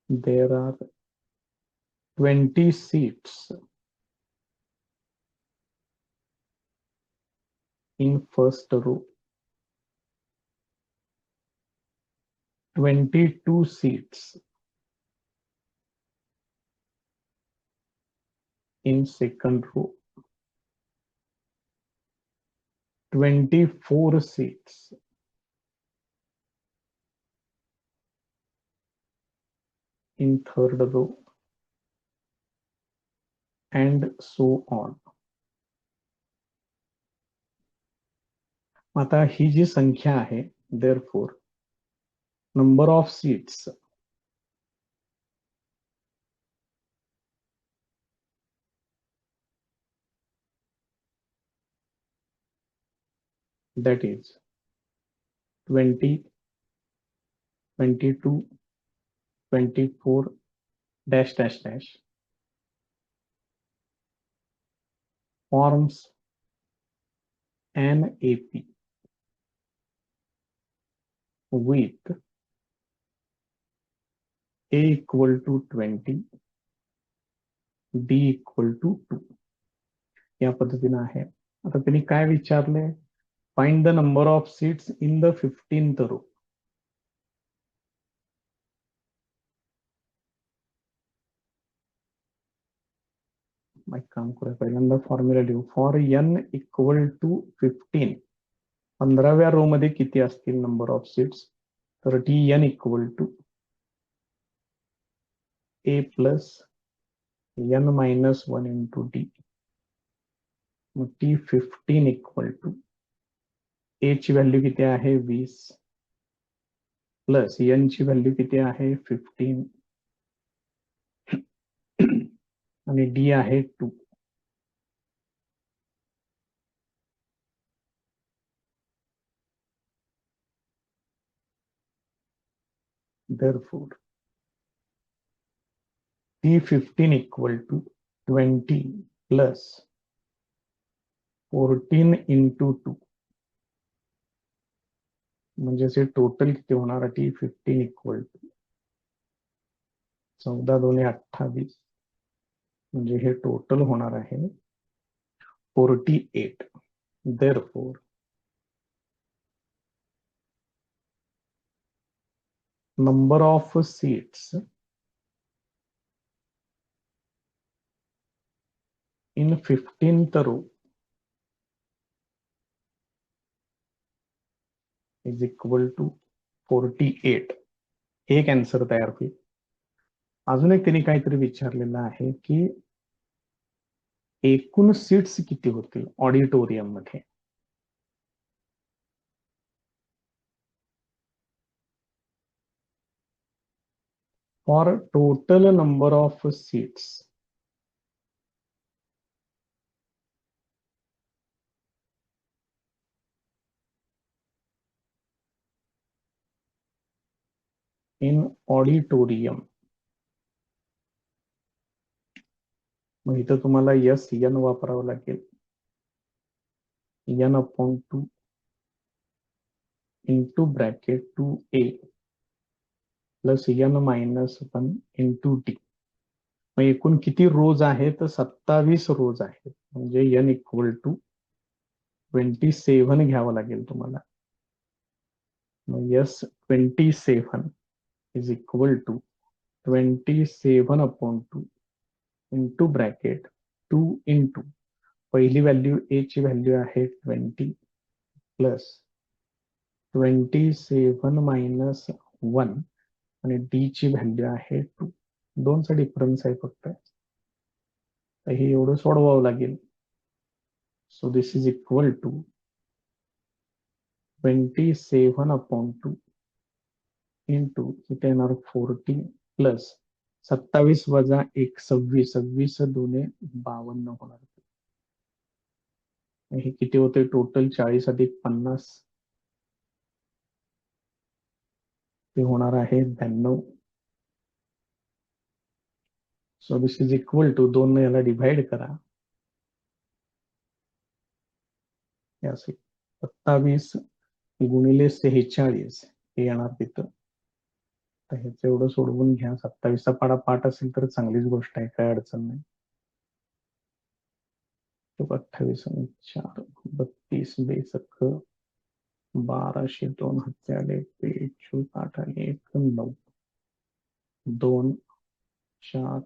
there are 20 seats in first row, 22 seats in second row, 24 seats in third row, and so on. आता ही जी संख्या आहे, therefore number of seats that is 20, 22, 24 dash dash dash forms an AP with A equal to 20, D equal to 2. या पद्धतीने आहे. आता त्यांनी काय विचारले? Find the number of seats in the 15th row. एक काम करूया, पहिल्यांदा फॉर्म्युला लिहू. फॉर n इक्वल टू 15, 15व्या रो मध्ये किती असतील नंबर ऑफ सीट्स? तर Tn equal to A plus n minus 1 into D. मग T15 इक्वल टू A ची व्हॅल्यू किती आहे? 20 प्लस n ची व्हॅल्यू किती आहे? 15 आणि D आहे 2. Therefore, T15 equal to 20 plus 14 into 2. म्हणजे टोटल किती होणार? T15 इक्वल टू 14 दोन्ही 28. म्हणजे हे टोटल होणार आहे 48. Therefore, number of seats in 15th row is equal to 48. एक आन्सर तयार होईल. अजून एक त्यांनी काहीतरी विचारलेलं आहे की एकूण सीट्स किती होतील ऑडिटोरियम मध्ये? For total number of seats in auditorium. मग इथं तुम्हाला यस एन वापरावं लागेल. n upon 2 into bracket 2a plus n minus 1 into D. मग एकूण किती रोज आहेत? तर 27 रोज आहेत. म्हणजे n इक्वल टू 27 घ्यावं लागेल तुम्हाला. मग yes 27 is equal to 27 upon 2 into bracket 2 into पहिली व्हॅल्यू ए ची व्हॅल्यू आहे 20 प्लस 27 मायनस 1 आणि डी ची व्हॅल्यू आहे 2. 2 चा डिफरन्स आहे फक्त. तर हे एवढं सोडवावं लागेल. So this is equal to 27 upon 2 into इथे येणार 40 प्लस 27 वजा 1 26. 26 दोन्ही 52 होणार. हे किती होते टोटल? 40 अधिक 50 ते होणार आहे 92. So this is equal to 2 ने याला डिव्हाइड करा, 27 गुणिले 46 हे येणार तिथं. तर ह्याचं एवढं सोडवून घ्या. 27चा पाडा पाठ असेल तर चांगलीच गोष्ट आहे, काय अडचण नाही. 28 आणि 4 32 बेसक 1200 2 हजार 24 8 आणि 1 9 2 4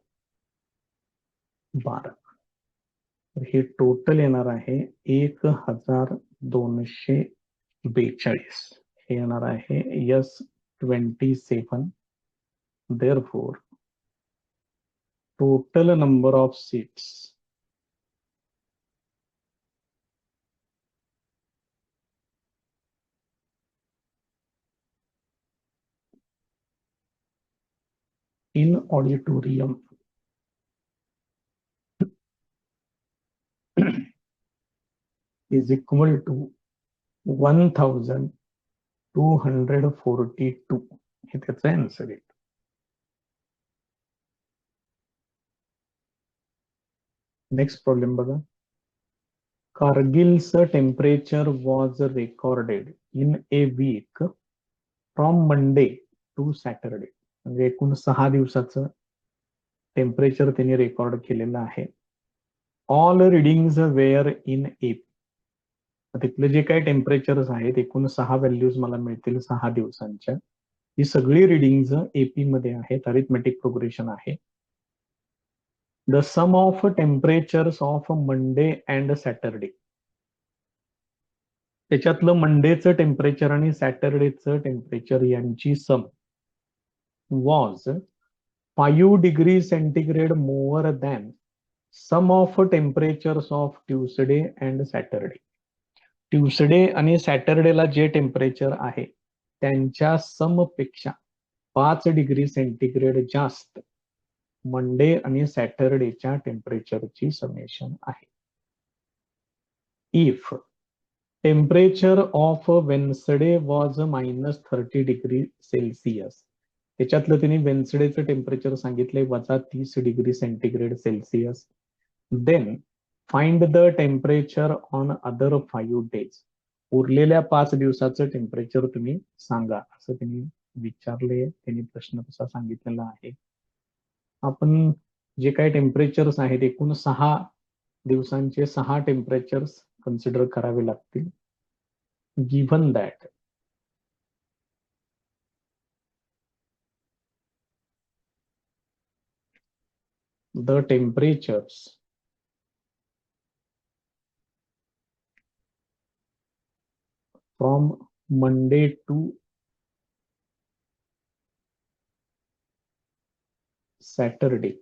12. तर हे टोटल येणार आहे 1242. हे येणार आहे S27. Therefore, total number of seats in auditorium is equal to 1242. हे त्याचं आन्सर आहे. नेक्स्ट प्रॉब्लेम बघा. Kargil's temperature was recorded in a week from Monday to Saturday. म्हणजे एकूण 6 दिवसाचं टेम्परेचर त्यांनी रेकॉर्ड केलेलं आहे. All readings were in AP. तिथले जे काही टेम्परेचर्स आहेत, एकूण 6 व्हॅल्यूज मला मिळतील 6 दिवसांच्या. ही सगळी रिडिंग्ज AP मध्ये आहेत. अरिथमेटिक प्रोग्रेशन आहे. The sum of temperatures of Monday and Saturday. त्याच्यातलं मंडेचं टेम्परेचर आणि सॅटरडेचं टेम्परेचर यांची sum was 5 degree centigrade more than sum of temperatures of Tuesday and Saturday. Tuesday आणि सॅटरडेला जे टेम्परेचर आहे त्यांच्या समपेक्षा 5 डिग्री सेंटीग्रेड जास्त मंडे आणि सॅटरडेच्या टेम्परेचरची समेशन आहे. If temperature of Wednesday was -30 degree Celsius. त्याच्यातलं त्यांनी वेन्सडेचं टेम्परेचर सांगितलंय -30 degree centigrade Celsius. Then find the temperature on other 5 days. उरलेल्या 5 दिवसाचं टेम्परेचर तुम्ही सांगा असं त्यांनी विचारले. त्यांनी प्रश्न तसा सांगितलेला आहे. आपण जे काही टेम्परेचर्स आहेत एकूण 6 दिवसांचे 6 टेम्परेचर्स कन्सिडर करावे लागतील. Given that the temperatures from Monday to Saturday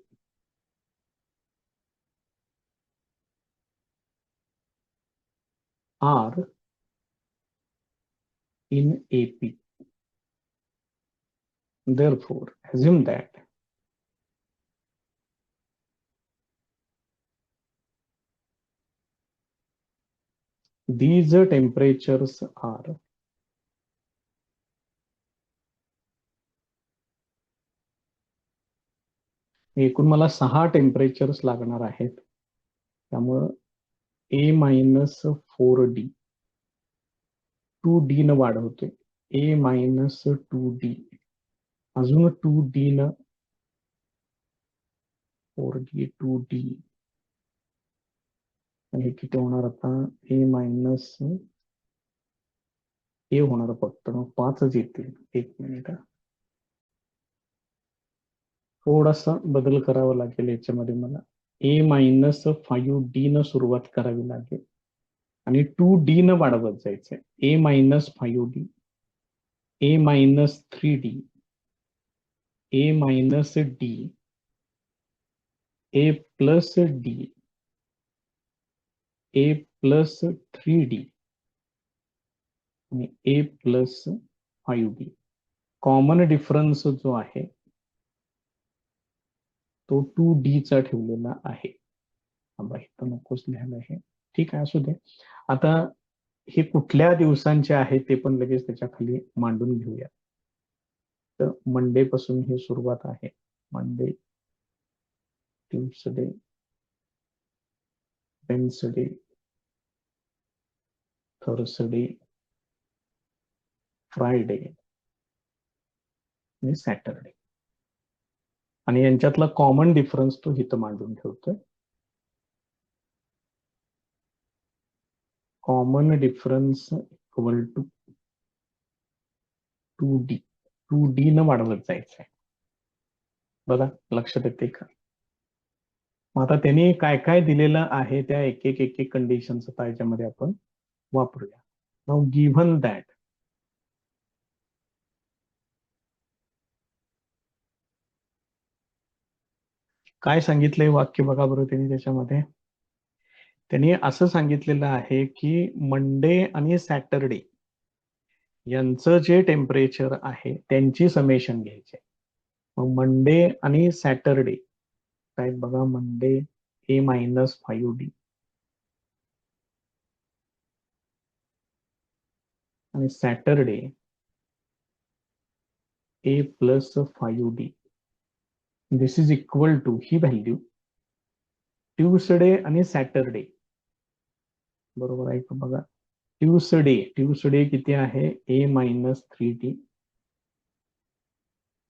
are in AP. Therefore, assume that these temperatures are एकूण मला 6 टेम्परेचर्स लागणार आहेत. त्यामुळं A-4D 2D न वाढवतोय. A-2D अजून 2D न 4D 2D आणि हे किती होणार आता A होणार फक्त मग 5च येतील. 1 मिनिट, थोडासा बदल करावा लागेल याच्यामध्ये. मला A-5D न सुरुवात करावी लागेल आणि 2D न वाढवत जायचंय. A-5D A-3D A-D A+D A+3D आणि A+5D. कॉमन डिफरन्स जो आहे तो 2D चा ठेवलेला आहे. इथं नकोच लिहायला हे. ठीक आहे, असू दे. आता हे कुठल्या दिवसांचे आहे ते पण लगेच त्याच्या खाली मांडून घेऊया. तर मंडे पासून ही सुरुवात आहे. Monday, Tuesday, Wednesday, Thursday, Friday आणि सॅटरडे. आणि यांच्यातला कॉमन डिफरन्स तो इथं मांडून ठेवतोय. Common difference equal to 2D. 2D न वाढवत जायचंय. बघा लक्षात येते का? मग आता त्यांनी काय काय दिलेलं आहे त्या एक एक कंडिशन्स आता याच्यामध्ये आपण वापरूया. नाउ गिव्हन दॅट काय सांगितलंय वाक्य बघा बरं त्यांनी त्याच्यामध्ये. त्यांनी असं सांगितलेलं आहे की मंडे आणि सॅटरडे यांचं जे टेम्परेचर आहे त्यांची समेशन घ्यायचे. मग मंडे आणि सॅटरडे काय बघा, मंडे A-5D आणि Saturday A+5D. This is equal to ही व्हॅल्यू ट्यूसडे आणि सॅटरडे. बरोबर आहे का? बघा ट्यूसडे किती आहे A-3D.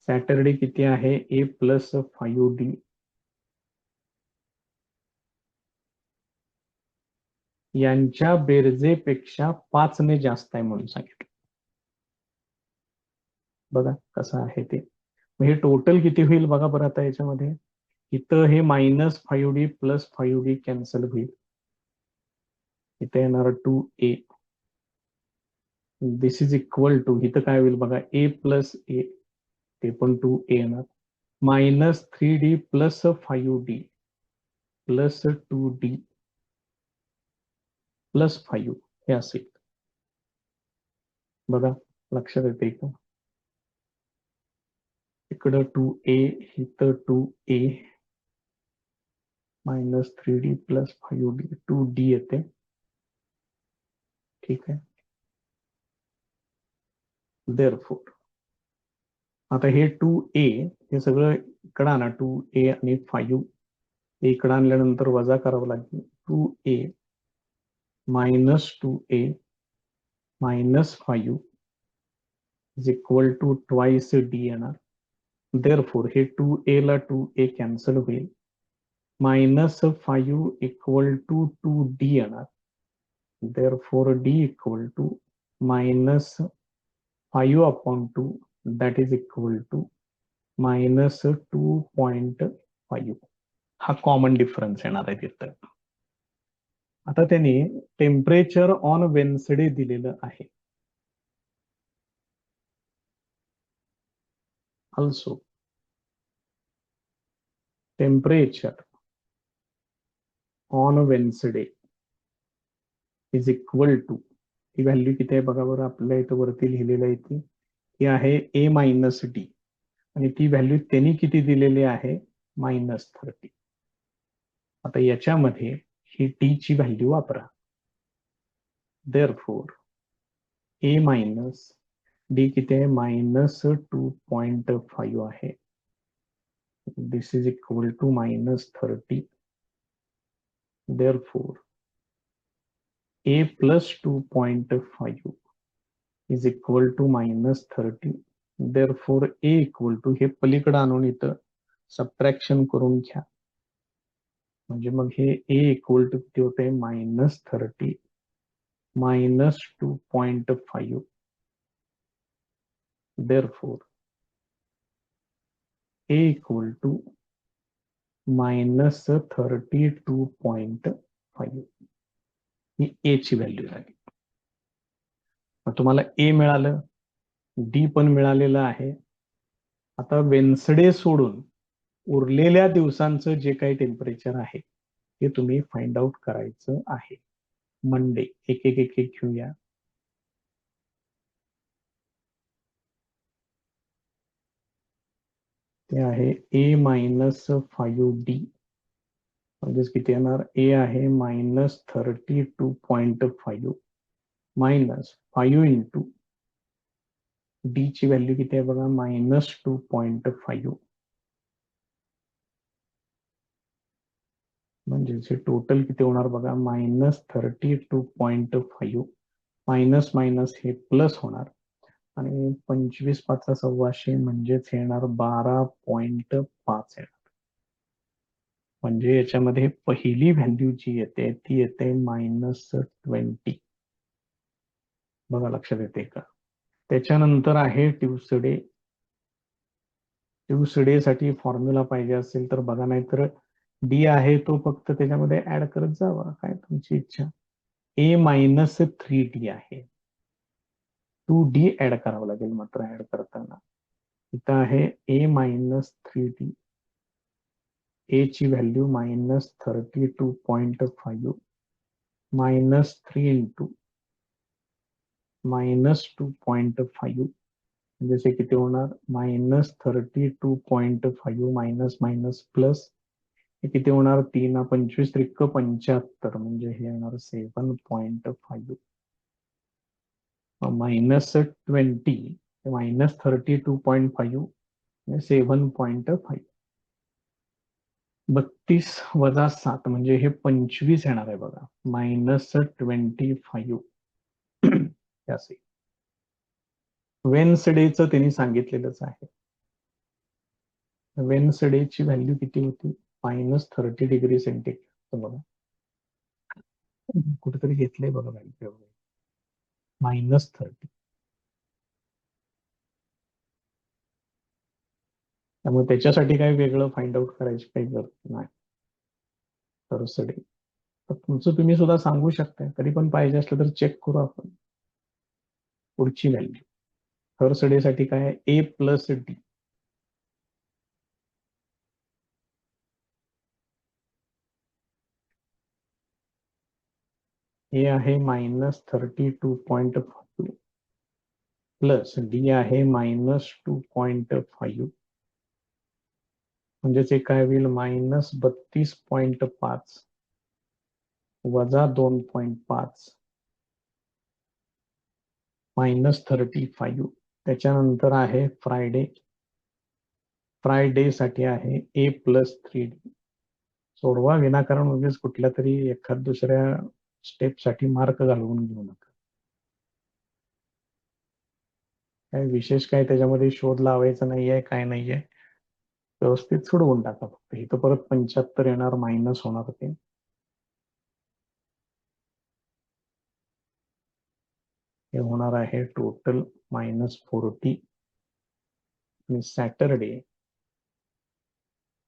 सॅटरडे किती आहे A+5D. यांच्या बेरजेपेक्षा 5 ने जास्त आहे म्हणून सांगितलं. बघा कसं आहे ते. हे टोटल किती होईल बघा बरं आता याच्यामध्ये. इथं हे -5D + 5D कॅन्सल होईल. इथे येणार 2A. This is equal to इथं काय होईल बघा A+A, ते पण 2A येणार. -3D + 5D + 2D + 5 हे असेल. बघा लक्षात येते का? इकडं 2A, इथं 2A, -3D + 5D 2D येते. ठीक आहे. देअरफोर आता हे 2A हे सगळं इकडं आणा. 2A आणि 5 इकडं आणल्यानंतर वजा करावं लागेल. 2A -2A -5 is equal to twice D येणार. देअरफोर हे 2A ला 2A कॅन्सल होईल. -5 इक्वल टू 2D येणार. Therefore D equal to -5/2 that is equal to -2.5. हा कॉमन डिफरन्स येणार आहे तिथं. आता त्यांनी टेम्परेचर ऑन वेन्सडे दिलेलं आहे. Also temperature on Wednesday is equal to, ही व्हॅल्यू किती आहे बघा बरं. आपल्या इथं वरती लिहिलेलं आहे ती आहे A-D आणि ती व्हॅल्यू त्यांनी किती दिलेली आहे -30. आता याच्यामध्ये ही टी ची व्हॅल्यू वापरा. देअरफोर A-D किती आहे -2.5 आहे. This is equal to -30. Therefore A+2.5 is equal to -30. Therefore A equal to हे पलीकडे आणून इथं सबट्रॅक्शन करून घ्या. म्हणजे मग हे A इक्वल टू किती होते -30 -2.5. देअरफोर A इक्वल टू -32.5 ही A ची व्हॅल्यू झाली. मग तुम्हाला A मिळालं, D पण मिळालेलं आहे. आता वेन्सडे सोडून उरलेल्या दिवसांचं जे काही टेम्परेचर आहे ते तुम्ही फाइंड आउट करायचं आहे. मंडे एक घेऊया. ते आहे A-5D म्हणजेच किती येणार. A आहे -32.5 -5 × डी ची व्हॅल्यू किती आहे बघा, -2.5. म्हणजे टोटल किती होणार बघा, -32.5. मायनस मायनस हे प्लस होणार आणि 25×5=1500 म्हणजेच येणार 12.5 येणार. म्हणजे याच्यामध्ये पहिली व्हॅल्यू जी येते ती येते -20. बघा लक्षात येते का. त्याच्यानंतर आहे ट्यूसडे. ट्यूसडे साठी फॉर्म्युला पाहिजे असेल तर बघा, नाहीतर डी आहे तो फक्त त्याच्यामध्ये ऍड करत जावा, काय तुमची इच्छा. A-3D आहे, 2D ऍड करावं लागेल मात्र ऍड करताना. इथं आहे A-3D. ए ची व्हॅल्यू -32.5 -3 इंटू -2.5 म्हणजे किती होणार, -32.5 मायनस मायनस प्लस हे किती होणार, 3×5=75 म्हणजे हे येणार 7.5 -20 -32.5 7.5. 32 वजा 7 म्हणजे हे 25 येणार आहे बघा, -25. असे वेन्सडेचं त्यांनी सांगितलेलंच आहे. वेन्सडेची व्हॅल्यू किती होती, -30°C. बघा कुठेतरी घेतलंय बघा व्हॅल्यू, -30. त्यामुळे त्याच्यासाठी काही वेगळं फाइंड आउट करायची काही गरज नाही. थर्सडे तर तुमचं तुम्ही सुद्धा सांगू शकता, तरी पण पाहिजे असलं तर चेक करू आपण. पुढची व्हॅल्यू थर्सडे साठी काय आहे, A+D. ए आहे -32.5 प्लस डी आहे -2.5 म्हणजेच काय होईल, -32.5 वजा 2.5 -35. त्याच्यानंतर आहे फ्रायडे. फ्रायडे साठी आहे A+3D. सोडवा विनाकारण उगीच कुठल्या तरी एखाद दुसऱ्या स्टेप साठी मार्क घालवून घेऊ नका. काय विशेष काय त्याच्यामध्ये शोध लावायचा नाहीये, काय नाहीये, व्यवस्थित सोडवून टाका. फक्त इथं परत 75 येणार, मायनस होणार ते. हे होणार आहे टोटल -40 आणि सॅटरडे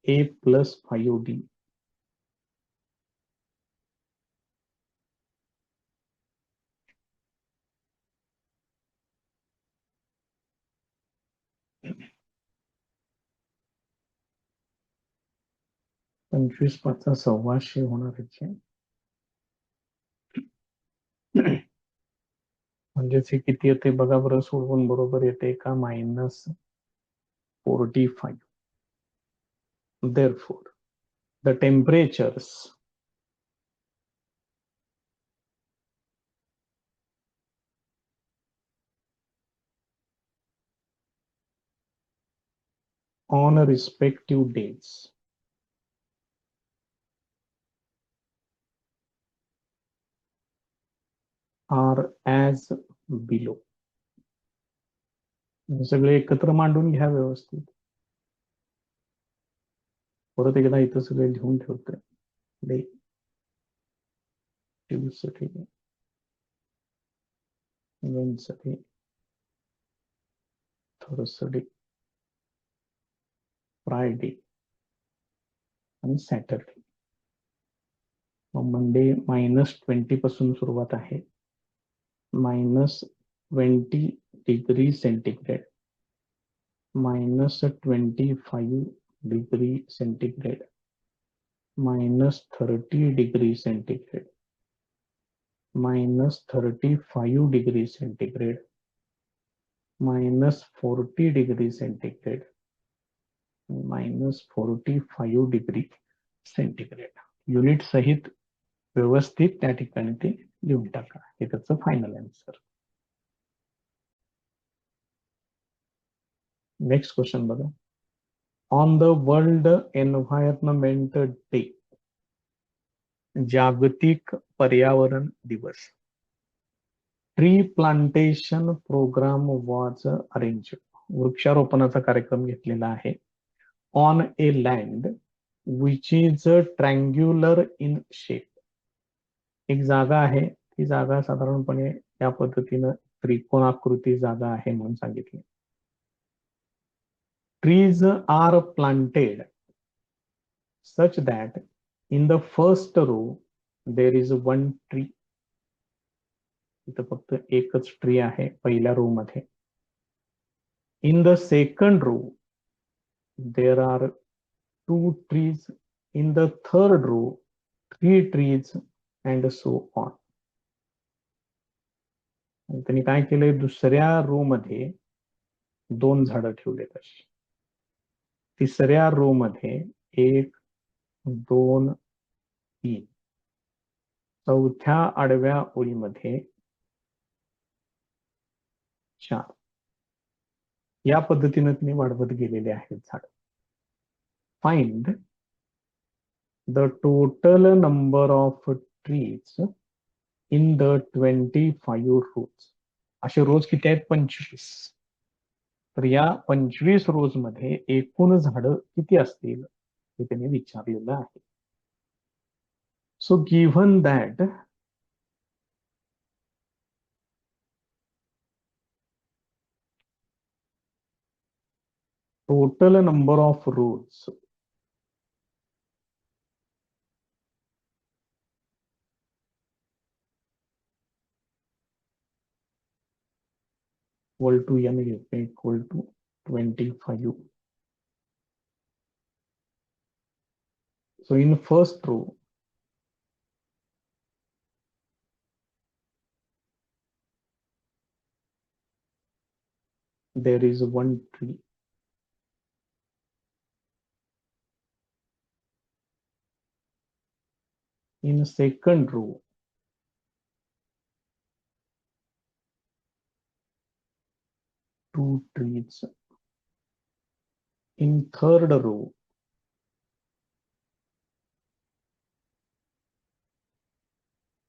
A+5D. पंचवीस 5/1500 होणार याचे. म्हणजेच हे किती येते बघा बरं, सोडवून बरोबर येते का, -45. Therefore, the temperatures on respective days are as below. सगळे एकत्र मांडून घ्या व्यवस्थित. परत एकदा इथं सगळे लिहून ठेवतोय. Day, Tuesday, Wednesday, Thursday, Friday आणि सॅटरडे. मंडे -20 पासून सुरुवात आहे, -20°C, -25°C, -30°C, -35°C, -40°C, -45°C. Unit सहित व्यवस्थित त्या ठिकाणी ते लिहून टाका. हे त्याचं फायनल आन्सर. नेक्स्ट क्वेश्चन बघा. On the world environment day, जागतिक पर्यावरण दिवस, tree plantation program was arrange, वृक्षारोपणाचा कार्यक्रम घेतलेला आहे. On a land which is triangular in shape, एक जागा आहे, ती जागा साधारणपणे या पद्धतीनं त्रिकोणाकृती जागा आहे म्हणून सांगितले. Trees are planted such that in the first row there is one tree, इथं फक्त एकच ट्री आहे पहिल्या रो मध्ये. In the second row there are 2 trees, in the third row 3 trees and so on. त्यांनी काय केलंय, दुसऱ्या रो मध्ये 2 झाडं ठेवलेत अशी, तिसऱ्या रो मध्ये 1 2 3, चौथ्या आडव्या ओळीमध्ये 4, या पद्धतीने त्यांनी वाढवत गेलेले आहेत झाड. Find the total number of trees in the 25 रोज. असे रोज किती आहेत, 25. तर या 25 रोज मध्ये एकूण झाडं किती असतील हे त्यांनी विचारलेलं आहे. So given that total number of rows equal to n equal to 25. So in first row there is one tree. In second row two trees. In third row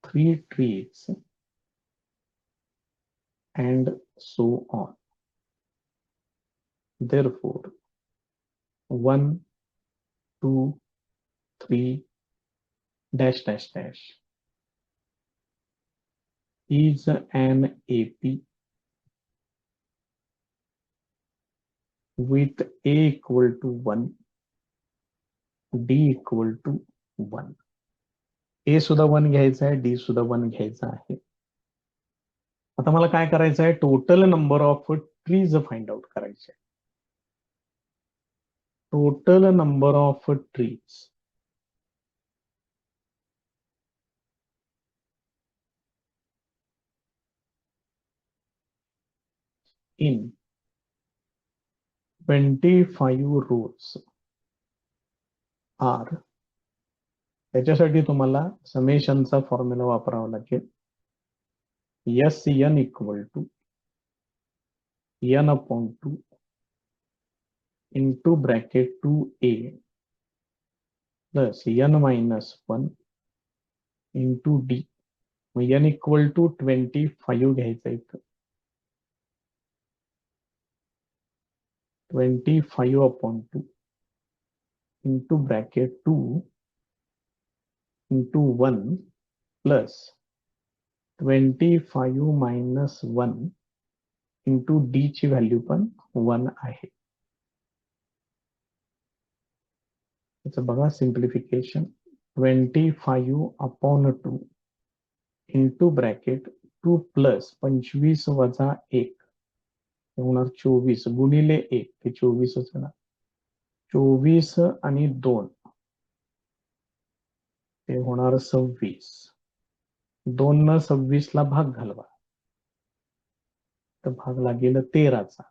three trees and so on. Therefore 1 2 3 dash dash dash is an AP with A equal to 1, D equal to 1. A सुद्धा 1 घ्यायचा आहे, D सुद्धा 1 घ्यायचा आहे. आता मला काय करायचं आहे, total number of trees find out करायचे. Total number of trees in 25 rows are. त्याच्यासाठी तुम्हाला समेशनचा फॉर्म्युला वापरावा लागेल. SN equal to n/2 into bracket 2a plus n-1 into d. n equal to 25 घ्यायचं इथं. 25/2 into bracket 2 into 1 plus 25 minus 1 into d ची value पण 1 आहे. त्याचं बघा सिंप्लिफिकेशन. 25/2 into bracket 2 plus 25 वजा 1 होणार 24 गुणिले 1 ते 24 होणार. 24 आणि 2 ते होणार 26. 2 न 26 ला भाग घालवा तर भाग लागेल 13चा,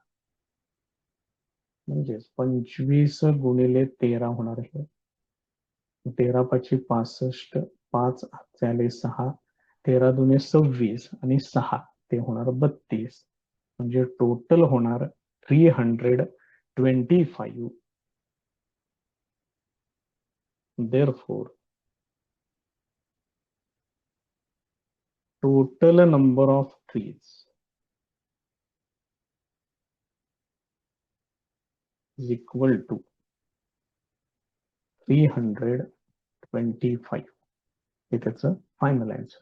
म्हणजे 25 गुणिले 13 होणार आहे. 13×5 = 65, 5 झाले 6, 13 दुने 26 आणि 6 ते होणार 32. म्हणजे टोटल होणार 365 25. Therefore, total number of trees is equal to 325. It is a final answer.